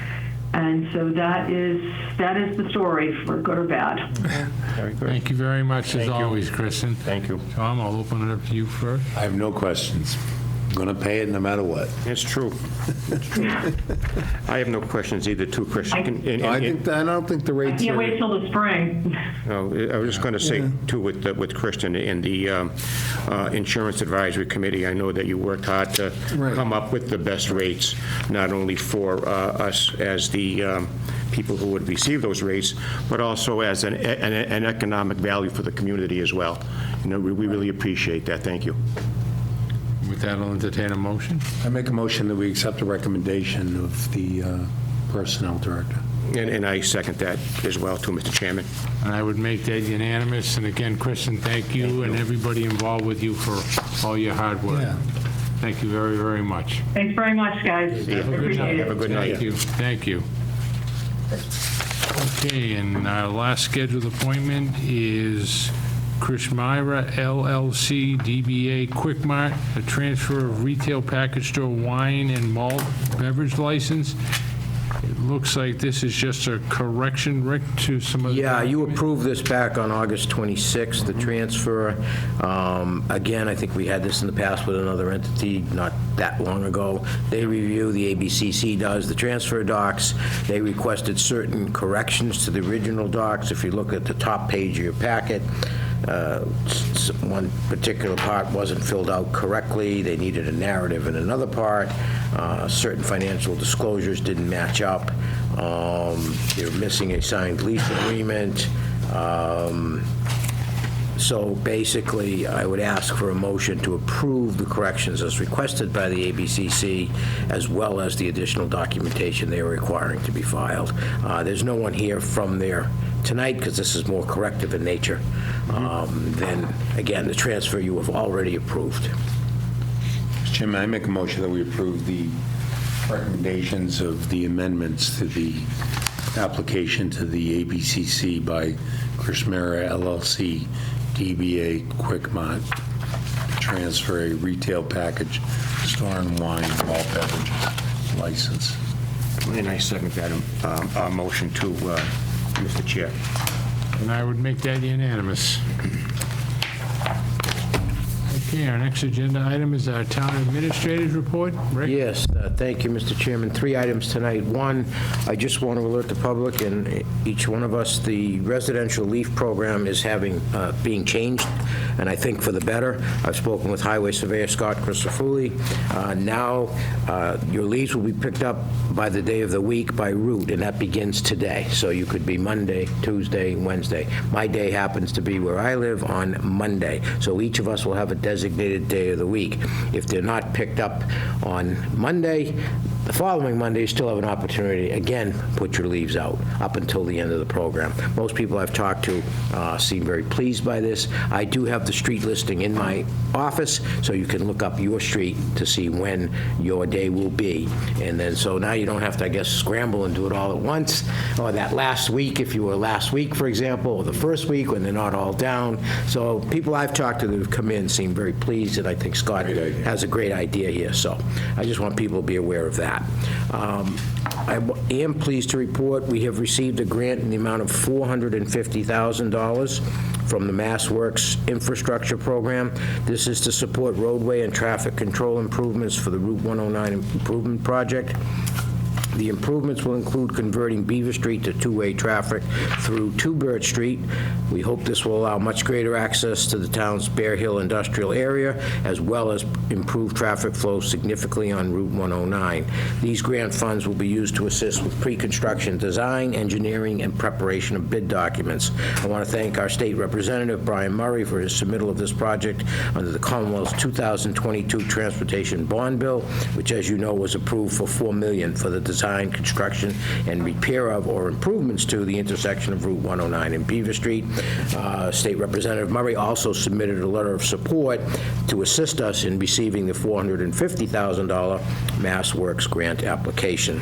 And so that is the story, for good or bad. Very good. Thank you very much, as always, Kristen. Thank you. Tom, I'll open it up to you first. I have no questions. I'm going to pay it no matter what. It's true. It's true. I have no questions either, too, Christian. I don't think the I rates can't are... wait till the spring. No, I was just going to say, too, with Kristen and the Insurance Advisory Committee, I know that you worked hard to come up with the best rates, not only for us as the people who would receive those rates, but also as an economic value for the community as well. We really appreciate that. Thank you. With that, I'll entertain a motion. I make a motion that we accept the recommendation of the Personnel Director. And I second that as well, too, Mr. Chairman. And I would make that unanimous. And again, Kristen, thank you and everybody involved with you for all your hard work. Yeah. Thank you very, very much. Thanks very much, guys. Have a good Appreciate night. it. Have a good night. Thank you. Thank you. Okay, and our last scheduled appointment is Chris Myra, LLC, DBA Quick Mart, a transfer of retail package store wine and malt beverage license. It looks like this is just a correction, Rick, to some of the... Yeah, you approved this back on August 26th, the transfer. Again, I think we had this in the past with another entity not that long ago. They review, the ABCC does, the transfer docs. They requested certain corrections to the original docs. If you look at the top page of your packet, one particular part wasn't filled out correctly. They needed a narrative in another part. Certain financial disclosures didn't match up. They're missing a signed lease agreement. So basically, I would ask for a motion to approve the corrections as requested by the ABCC, as well as the additional documentation they are requiring to be filed. There's no one here from there tonight, because this is more corrective in nature than, again, the transfer you have already approved. Mr. Chairman, I make a motion that we approve the recommendations of the amendments to the application to the ABCC by Chris Mara LLC, DBA Quick Mart, to transfer a retail package store and wine and malt beverages license. And I second that motion to Mr. Chair. And I would make that unanimous. Okay, our next agenda item is our town administrator's report. Rick? Yes, thank you, Mr. Chairman. 3 items tonight. One, I just want to alert the public and each one of us, the residential leaf program is being changed, and I think for the better. I've spoken with Highway Surveyor Scott Christofuli. Now, your leaves will be picked up by the day of the week by route, and that begins today. So you could be Monday, Tuesday, Wednesday. My day happens to be where I live on Monday. So each of us will have a designated day of the week. If they're not picked up on Monday, the following Monday, you still have an opportunity, again, put your leaves out up until the end of the program. Most people I've talked to seem very pleased by this. I do have the street listing in my office, so you can look up your street to see when your day will be. And then, so now you don't have to, I guess, scramble and do it all at once, or that last week, if you were last week, for example, or the first week when they're not all down. So people I've talked to that have come in seem very pleased, and I think Scott has a great idea here. So I just want people to be aware of that. I am pleased to report we have received a grant in the amount of $450,000 from the MassWorks Infrastructure Program. This is to support roadway and traffic control improvements for the Route 109 Improvement Project. The improvements will include converting Beaver Street to two-way traffic through 2 Birch Street. We hope this will allow much greater access to the town's Bear Hill industrial area, as well as improve traffic flow significantly on Route 109. These grant funds will be used to assist with pre-construction design, engineering, and preparation of bid documents. I want to thank our state representative, Brian Murray, for his submittal of this project under the Commonwealth's 2022 Transportation Bond Bill, which, as you know, was approved for $4 million for the design, construction, and repair of or improvements to the intersection of Route 109 and Beaver Street. State Representative Murray also submitted a letter of support to assist us in receiving the $450,000 MassWorks grant application.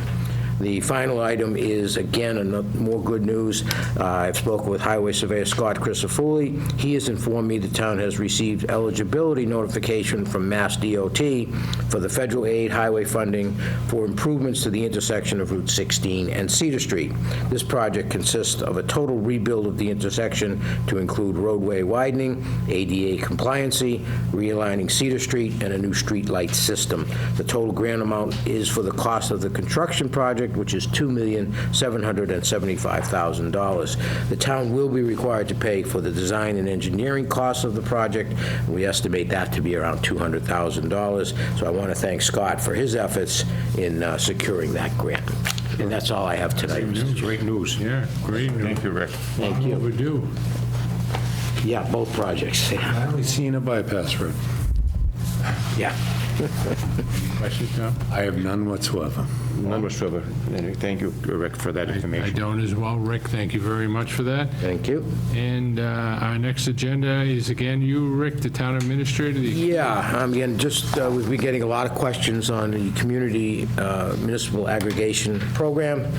The final item is, again, more good news. I've spoken with Highway Surveyor Scott Christofuli. He has informed me the town has received eligibility notification from Mass DOT for the federal aid highway funding for improvements to the intersection of Route 16 and Cedar Street. This project consists of a total rebuild of the intersection to include roadway widening, ADA compliancy, realigning Cedar Street, and a new street light system. The total grant amount is for the cost of the construction project, which is $2,775,000. The town will be required to pay for the design and engineering costs of the project. We estimate that to be around $200,000. So I want to thank Scott for his efforts in securing that grant. And that's all I have tonight. Great news. Yeah, great news. Thank you, Rick. Thank you. Overdue. Yeah, both projects. Finally seeing a bypass road. Yeah. Questions, Tom? I have none whatsoever. None whatsoever. Thank you, Rick, for that I information. don't as well. Rick, thank you very much for that. Thank you. And our next agenda is, again, you, Rick, the town administrator. Yeah, again, just, we've been getting a lot of questions on the community municipal aggregation program.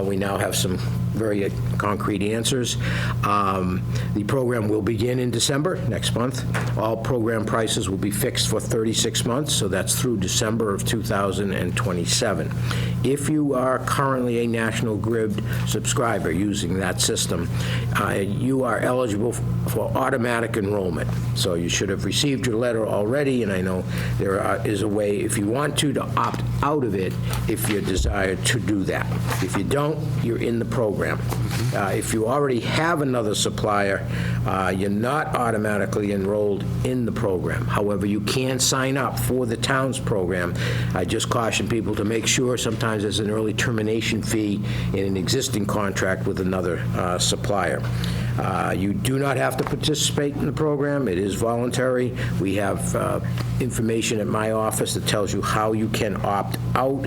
We now have some very concrete answers. The program will begin in December, next month. All program prices will be fixed for 36 months, so that's through December of 2027. If you are currently a National Grid subscriber using that system, you are eligible for automatic enrollment. So you should have received your letter already, and I know there is a way, if you want to opt out of it if you desire to do that. If you don't, you're in the program. If you already have another supplier, you're not automatically enrolled in the program. However, you can sign up for the town's program. I just caution people to make sure sometimes there's an early termination fee in an existing contract with another supplier. You do not have to participate in the program. It is voluntary. We have information at my office that tells you how you can opt out,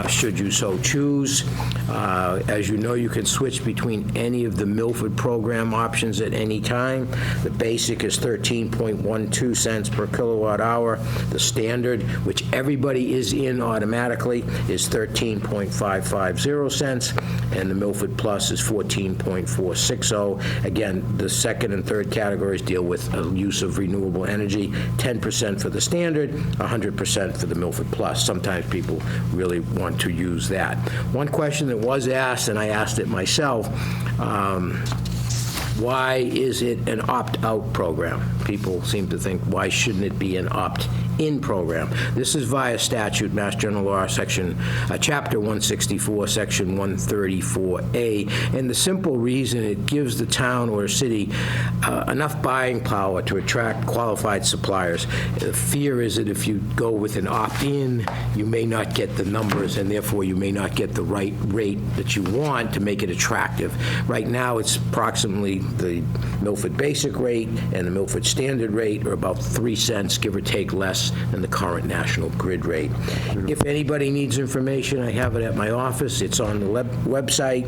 should you so choose. As you know, you can switch between any of the Milford program options at any time. The basic is 13.12 cents per kilowatt hour. The standard, which everybody is in automatically, is 13.550 cents, and the Milford Plus is 14.460. Again, the second and third categories deal with use of renewable energy, 10% for the standard, 100% for the Milford Plus. Sometimes people really want to use that. One question that was asked, and I asked it myself, why is it an opt-out program? People seem to think, why shouldn't it be an opt-in program? This is via statute, Mass General Law, Chapter 164, Section 134A, and the simple reason it gives the town or city enough buying power to attract qualified suppliers. The fear is that if you go with an opt-in, you may not get the numbers, and therefore you may not get the right rate that you want to make it attractive. Right now, it's approximately the Milford basic rate and the Milford standard rate are about 3 cents, give or take, less than the current national grid rate. If anybody needs information, I have it at my office. It's on the website.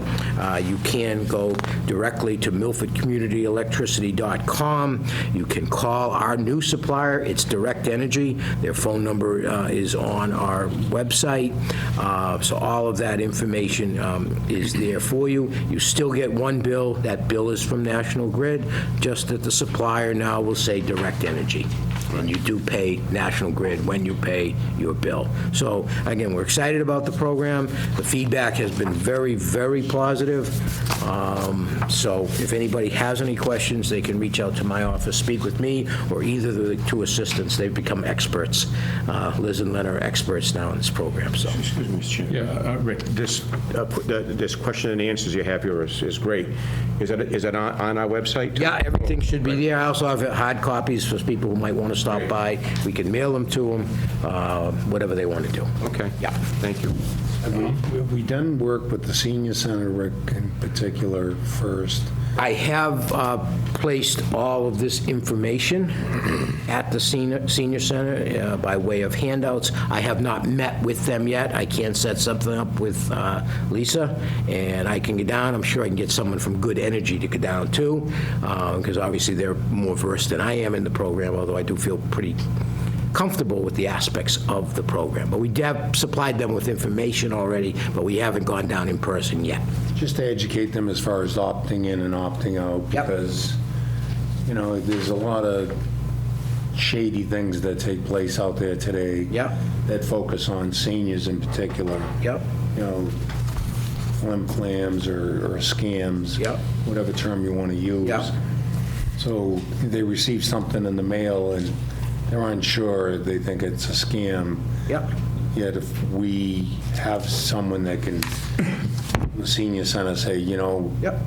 You can go directly to milfordcommunityelectricity.com. You can call our new supplier. It's Direct Energy. Their phone number is on our website. So all of that information is there for you. You still get one bill. That bill is from National Grid, just that the supplier now will say Direct Energy. And you do pay National Grid when you pay your bill. So again, we're excited about the program. The feedback has been very, very positive. So if anybody has any questions, they can reach out to my office, speak with me, or either of the two assistants. They've become experts. Liz and Len are experts now in this program. So. Excuse me, Mr. Chairman. Rick, this question and answers you have here is great. Is it on our website? Yeah, everything should be there. I also have hard copies for people who might want to stop by. We can mail them to them, whatever they want to do. Okay. Yeah. Thank you. Have we done work with the senior center, Rick, in particular, first? I have placed all of this information at the senior center by way of handouts. I have not met with them yet. I can set something up with Lisa, and I can get down. I'm sure I can get someone from Good Energy to go down, too, because obviously they're more versed than I am in the program, although I do feel pretty comfortable with the aspects of the program. But we have supplied them with information already, but we haven't gone down in person yet. Just to educate them as far as opting in and opting out, Yep. because, you know, there's a lot of shady things that take place out there today. Yep. That focus on seniors in particular. Yep. You know, flim-flams or scams. Yep. Whatever term you want to use. Yep. So they receive something in the mail and they're unsure, they think it's a scam. Yep. Yet if we have someone that can, the senior center, say, you know, Yep.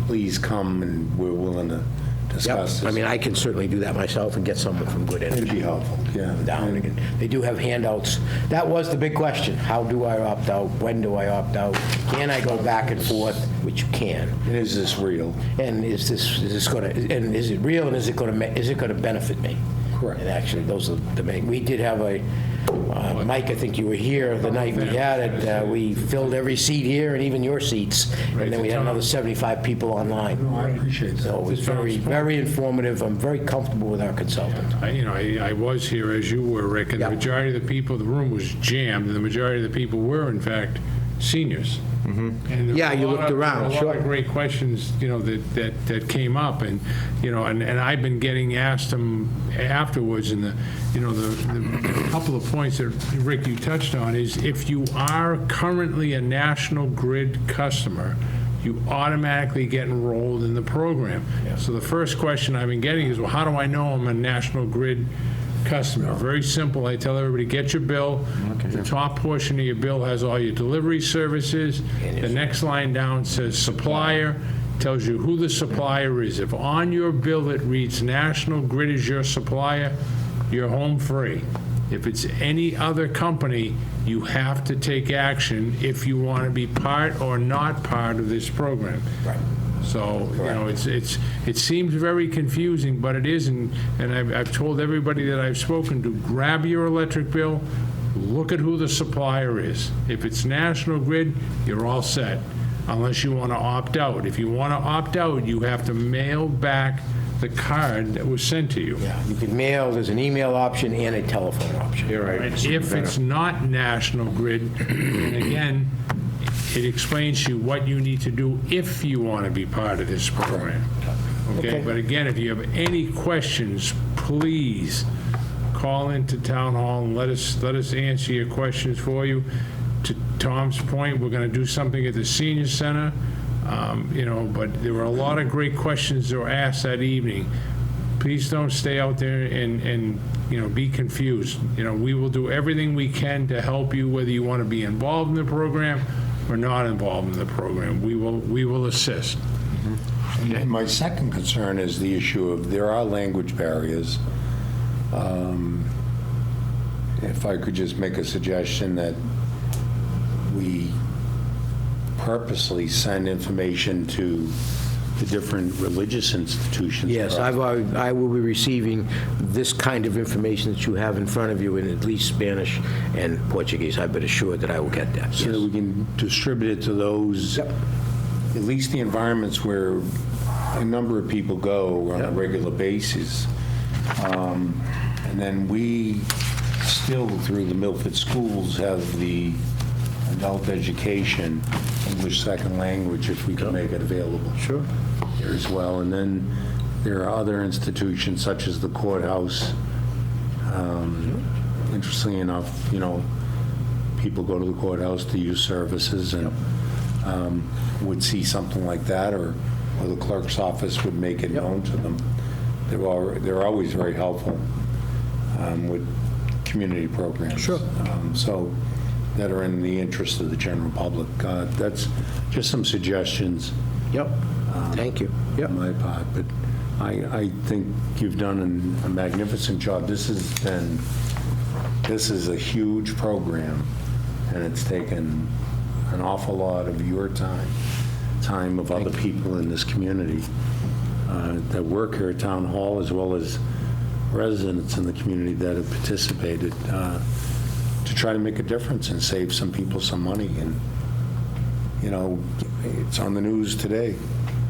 please come and we're willing to discuss Yep. this. I mean, I can certainly do that myself and get someone from Good Energy. It'd be helpful, yeah. Down again. They do have handouts. That was the big question. How do I opt out? When do I opt out? Can I go back and forth? Which you can. And is this real? And is this going to, and is it real, and is it going to benefit me? Correct. And actually, those are the main, we did have a, Mike, I think you were here the night we had it. We filled every seat here and even your seats. And then we had another 75 people online. No, I appreciate that. So it was very, very informative. I'm very comfortable with our consultant. I was here as you were, Rick, and the Yeah. majority of the people, the room was jammed, and the majority of the people were, in fact, seniors. And there were Yeah, you a lot looked of- around, A lot sure. of great questions, that came up, and, and I've been getting asked them afterwards, and the couple of points that, Rick, you touched on is if you are currently a National Grid customer, you automatically get enrolled in the program. So the first question I've been getting is, well, how do I know I'm a National Grid customer? Very simple. I tell everybody, get your bill. The top portion of your bill has all your delivery services. The next line down says supplier, tells you who the supplier is. If on your bill it reads National Grid is your supplier, you're home free. If it's any other company, you have to take action if you want to be part or not part of this program. Right. So, you know, it seems very confusing, but it isn't. And I've told everybody that I've spoken to, grab your electric bill, look at who the supplier is. If it's National Grid, you're all set, unless you want to opt out. If you want to opt out, you have to mail back the card that was sent to you. Yeah, you can mail, there's an email option and a telephone option. You're right. If it's not National Grid, and again, it explains to you what you need to do if you want to be part of this program. Okay, but again, if you have any questions, please call into Town Hall and let us answer your questions for you. To Tom's point, we're going to do something at the Senior Center, you know, but there were a lot of great questions that were asked that evening. Please don't stay out there and you know, be confused. You know, we will do everything we can to help you, whether you want to be involved in the program or not involved in the program. We will assist. And my second concern is the issue of there are language barriers. If I could just make a suggestion that we purposely send information to the different religious institutions. Yes, I will be receiving this kind of information that you have in front of you in at least Spanish and Portuguese. I've been assured that I will get that. So that we can distribute it to those, Yep. at least the environments where a number of people go on a regular basis. And then we still, through the Milford schools, have the adult education, English second language, if we can make it available. Sure. Here as well. And then there are other institutions such as the courthouse. Interestingly enough, you know, people go to the courthouse to use services and would see something like that, or the clerk's office would make it known to them. They're always very helpful with community programs. Sure. So that are in the interest of the general public. That's just some suggestions. Yep. Thank you. Yep. On my part, but I think you've done a magnificent job. This is a huge program, and it's taken an awful lot of your time of other people in this community that work here at Town Hall, as well as residents in the community that have participated to try to make a difference and save some people some money. And, you know, it's on the news today.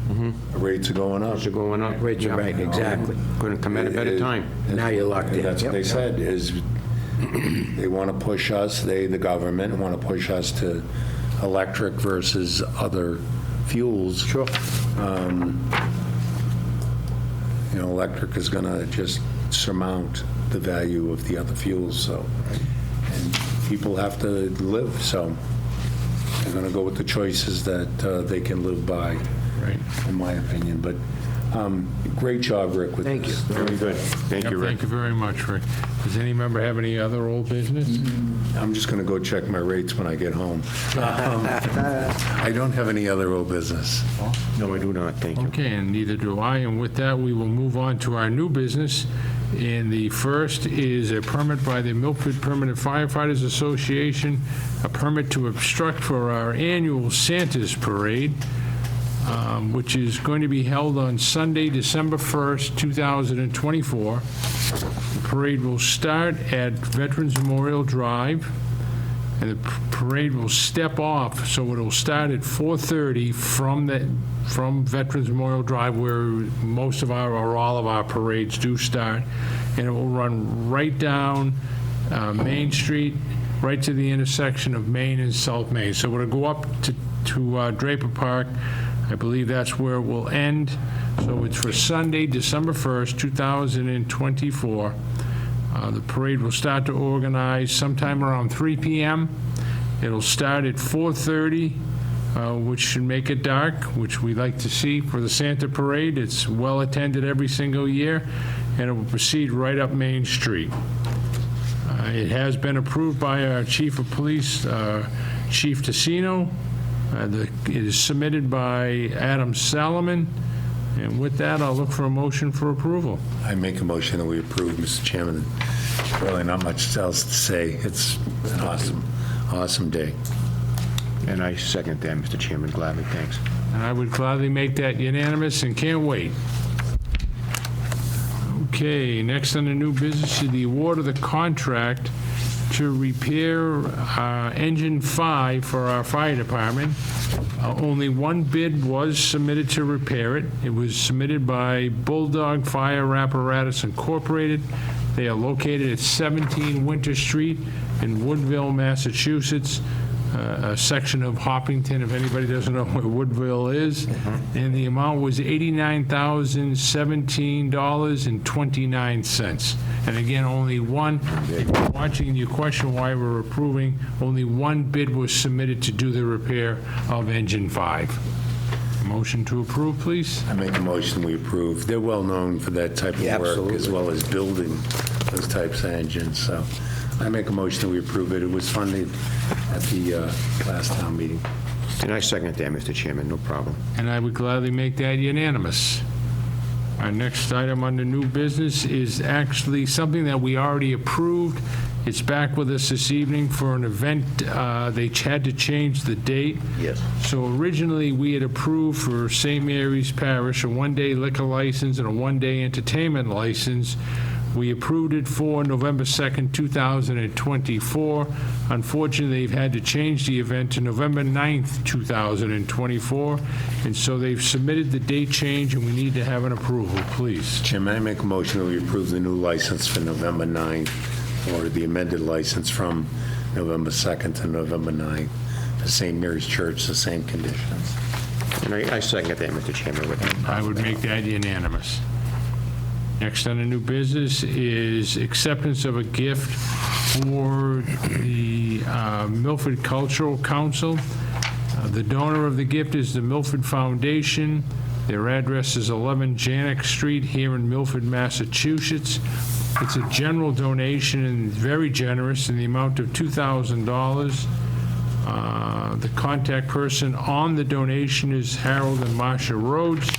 The rates are going up. Rates are going up. Rates are right, exactly. Going to come at a better time. Now you're locked in. That's what they said, is they want to push us, the government, want to push us to electric versus other fuels. Sure. You know, electric is going to just surmount the value of the other fuels, so. And people have to live, so they're going to go with the choices that they can live by, Right. in my opinion. But great job, Rick, with Thank this. you. Very good. Thank you, Rick. Thank you very much, Rick. Does any member have any other old business? I'm just going to go check my rates when I get home. I don't have any other old business. No, I do not. Thank you. Okay, and neither do I. And with that, we will move on to our new business. And the first is a permit by the Milford Permanent Firefighters Association, a permit to obstruct for our annual Santa's Parade, which is going to be held on Sunday, December 1st, 2024. The parade will start at Veterans Memorial Drive, and the parade will step off, so it'll start at 4:30 from Veterans Memorial Drive, where most of our, or all of our parades do start, and it will run right down Main Street, right to the intersection of Main and South Main. So it'll go up to Draper Park. I believe that's where it will end. So it's for Sunday, December 1st, 2024. The parade will start to organize sometime around 3 p.m. It'll start at 4:30, which should make it dark, which we like to see for the Santa Parade. It's well attended every single year, and it will proceed right up Main Street. It has been approved by our Chief of Police, Chief Tassino. It is submitted by Adam Salomon. And with that, I'll look for a motion for approval. I make a motion that we approve, Mr. Chairman. Really not much else to say. It's an awesome day. And I second that, Mr. Chairman. Gladly, thanks. And I would gladly make that unanimous and can't wait. Okay, next on the new business is the award of the contract to repair engine 5 for our fire department. Only one bid was submitted to repair it. It was submitted by Bulldog Fire Apparatus Incorporated. They are located at 17 Winter Street in Woodville, Massachusetts, a section of Hopkinton, if anybody doesn't know where Woodville is. And the amount was $89,017.29. And again, only one, watching you question why we're approving, only one bid was submitted to do the repair of engine 5. Motion to approve, please? I make a motion we approve. They're well-known for that type of Yeah, work, as absolutely. well as building those types of engines, so I make a motion that we approve it. It was funded at the last town meeting. And I second that, Mr. Chairman, no problem. And I would gladly make that unanimous. Our next item under new business is actually something that we already approved. It's back with us this evening for an event. They had to change the date. Yes. So originally, we had approved for St. Mary's Parish a one-day liquor license and a one-day entertainment license. We approved it for November 2nd, 2024. Unfortunately, they've had to change the event to November 9th, 2024, and so they've submitted the date change, and we need to have an approval, please. Jim, I make a motion that we approve the new license for November 9th, or the amended license from November 2nd to November 9th, for St. Mary's Church, the same conditions. And I second that, Mr. Chairman, with that. I would make that unanimous. Next on the new business is acceptance of a gift for the Milford Cultural Council. The donor of the gift is the Milford Foundation. Their address is 11 Janek Street here in Milford, Massachusetts. It's a general donation and very generous in the amount of $2,000. The contact person on the donation is Harold and Marcia Rhodes.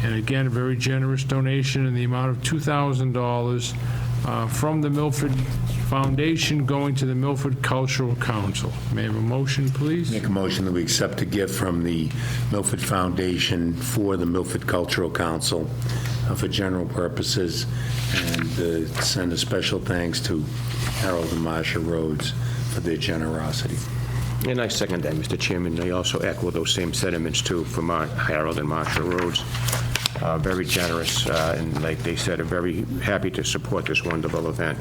And again, a very generous donation in the amount of $2,000 from the Milford Foundation going to the Milford Cultural Council. May I have a motion, please? Make a motion that we accept a gift from the Milford Foundation for the Milford Cultural Council for general purposes, and send a special thanks to Harold and Marcia Rhodes for their generosity. And I second that, Mr. Chairman. I also echo those same sentiments, too, from Harold and Marcia Rhodes. Very generous, and like they said, are very happy to support this wonderful event.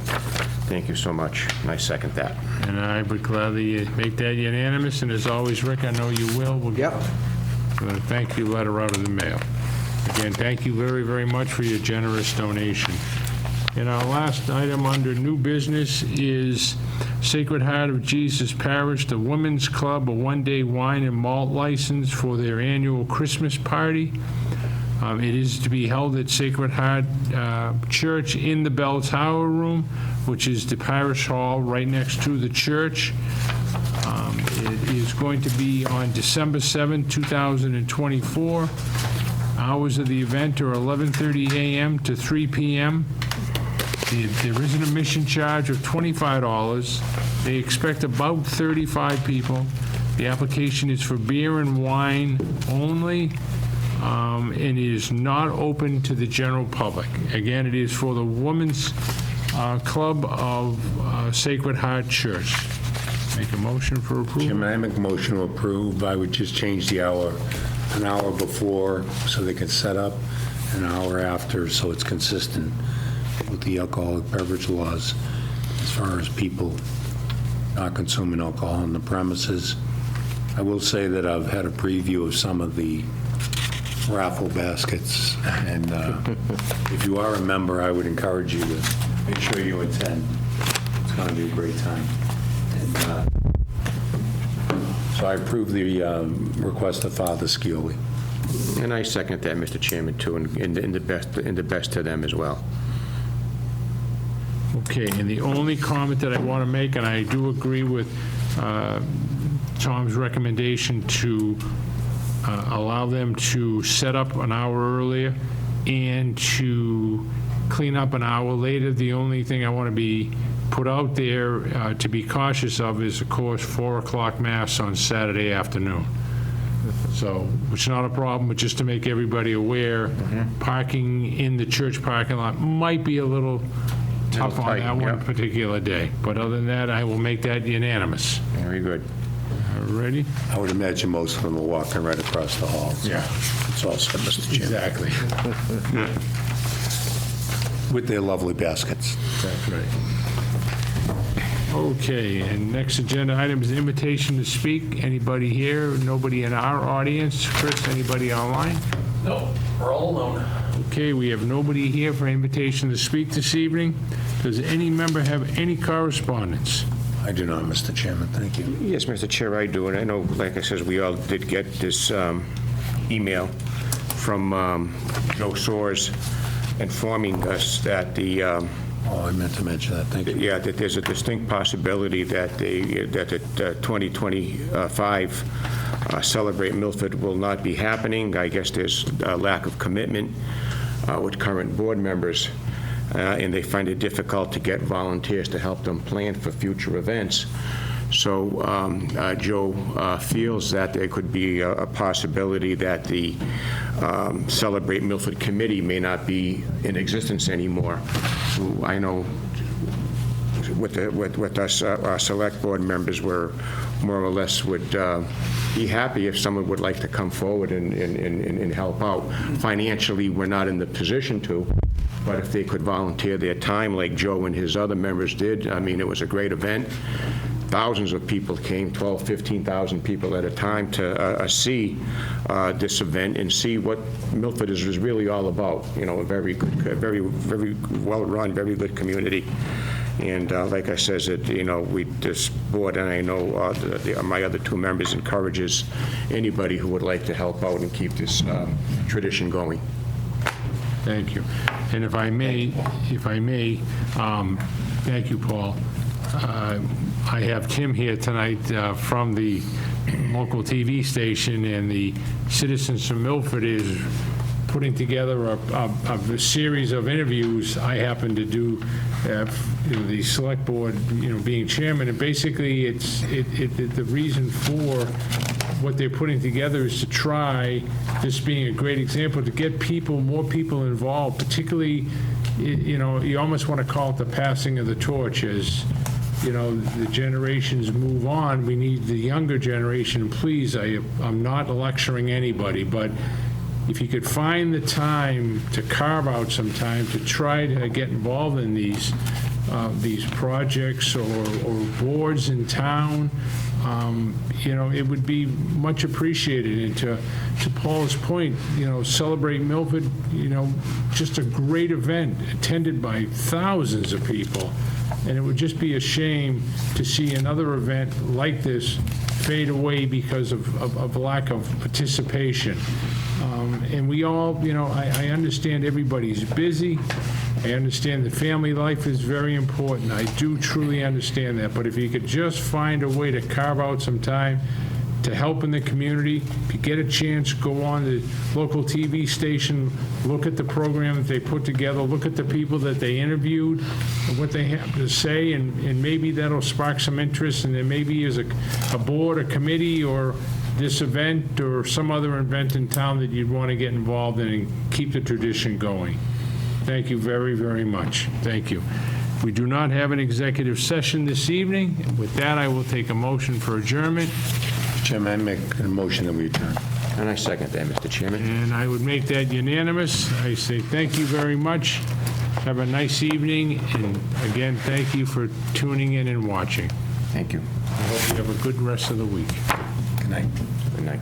Thank you so much, and I second that. And I would gladly make that unanimous, and as always, Rick, I know you will. We'll get a thank you letter out of the mail. Again, thank you very, very much for your generous donation. And our last item under new business is Sacred Heart of Jesus Parish, the Women's Club, a one-day wine and malt license for their annual Christmas party. It is to be held at Sacred Heart Church in the Bell Tower Room, which is the parish hall right next to the church. It is going to be on December 7, 2024. Hours of the event are 11:30 a.m. to 3 p.m. There is an admission charge of $25. They expect about 35 people. The application is for beer and wine only, and it is not open to the general public. Again, it is for the Women's Club of Sacred Heart Church. Make a motion for approval. Jim, I make a motion to approve. I would just change the hour, an hour before, so they can set up, an hour after, so it's consistent with the alcoholic beverage laws as far as people not consuming alcohol on the premises. I will say that I've had a preview of some of the raffle baskets, and if you are a member, I would encourage you to make sure you attend. It's going to be a great time. And, so I approve the request of Father Scioli. And I second that, Mr. Chairman, too, and in the best to them as well. Okay, and the only comment that I want to make, and I do agree with Tom's recommendation to allow them to set up an hour earlier and to clean up an hour later. The only thing I want to be put out there to be cautious of is, of course, 4 o'clock Mass on Saturday afternoon. So it's not a problem, but just to make everybody aware, parking in the church parking lot might be a little tough on tight, that one yeah. particular day. But other than that, I will make that unanimous. Very good. Ready? I would imagine most of them are walking right across the hall. Yeah. It's all said, Mr. Chairman. Exactly. With their lovely baskets. That's right. Okay, and next agenda item is invitation to speak. Anybody here? Nobody in our audience? Chris, anybody online? No, we're all alone. Okay, we have nobody here for invitation to speak this evening. Does any member have any correspondence? I do not, Mr. Chairman. Thank you. Yes, Mr. Chair, I do, and I know, like I said, we all did get this email from Joe Soares informing us that the Oh, I meant to mention that. Thank you. yeah, that there's a distinct possibility that the 2025 Celebrate Milford will not be happening. I guess there's a lack of commitment with current board members, and they find it difficult to get volunteers to help them plan for future events. So Joe feels that there could be a possibility that the Celebrate Milford Committee may not be in existence anymore. So I know with us, our select board members were more or less would be happy if someone would like to come forward and help out. Financially, we're not in the position to, but if they could volunteer their time like Joe and his other members did, I mean, it was a great event. Thousands of people came, 12, 15,000 people at a time to see this event and see what Milford is really all about. You know, a very good, very well-run, very good community. And like I said, you know, this board, and I know my other two members, encourages anybody who would like to help out and keep this tradition going. Thank you. And if I may, thank you, Paul. I have Tim here tonight from the local TV station, and the Citizens from Milford is putting together a series of interviews. I happen to do the select board, you know, being chairman, and basically the reason for what they're putting together is to try, this being a great example, to get more people involved, particularly, you know, you almost want to call it the passing of the torch. As you know, the generations move on, we need the younger generation. Please, I'm not lecturing anybody, but if you could find the time to carve out some time to try to get involved in these projects or boards in town, you know, it would be much appreciated. And to Paul's point, you know, Celebrate Milford, you know, just a great event attended by thousands of people. And it would just be a shame to see another event like this fade away because of lack of participation. And we all, you know, I understand everybody's busy. I understand that family life is very important. I do truly understand that. But if you could just find a way to carve out some time to help in the community, if you get a chance, go on the local TV station, look at the program that they put together, look at the people that they interviewed, and what they have to say, and maybe that'll spark some interest, and then maybe as a board, a committee, or this event, or some other event in town that you'd want to get involved in and keep the tradition going. Thank you very, very much. Thank you. We do not have an executive session this evening. With that, I will take a motion for adjournment. Chairman, I make a motion that we adjourn. And I second that, Mr. Chairman. And I would make that unanimous. I say thank you very much. Have a nice evening. And again, thank you for tuning in and watching. Thank you. I hope you have a good rest of the week. Good night. Good night.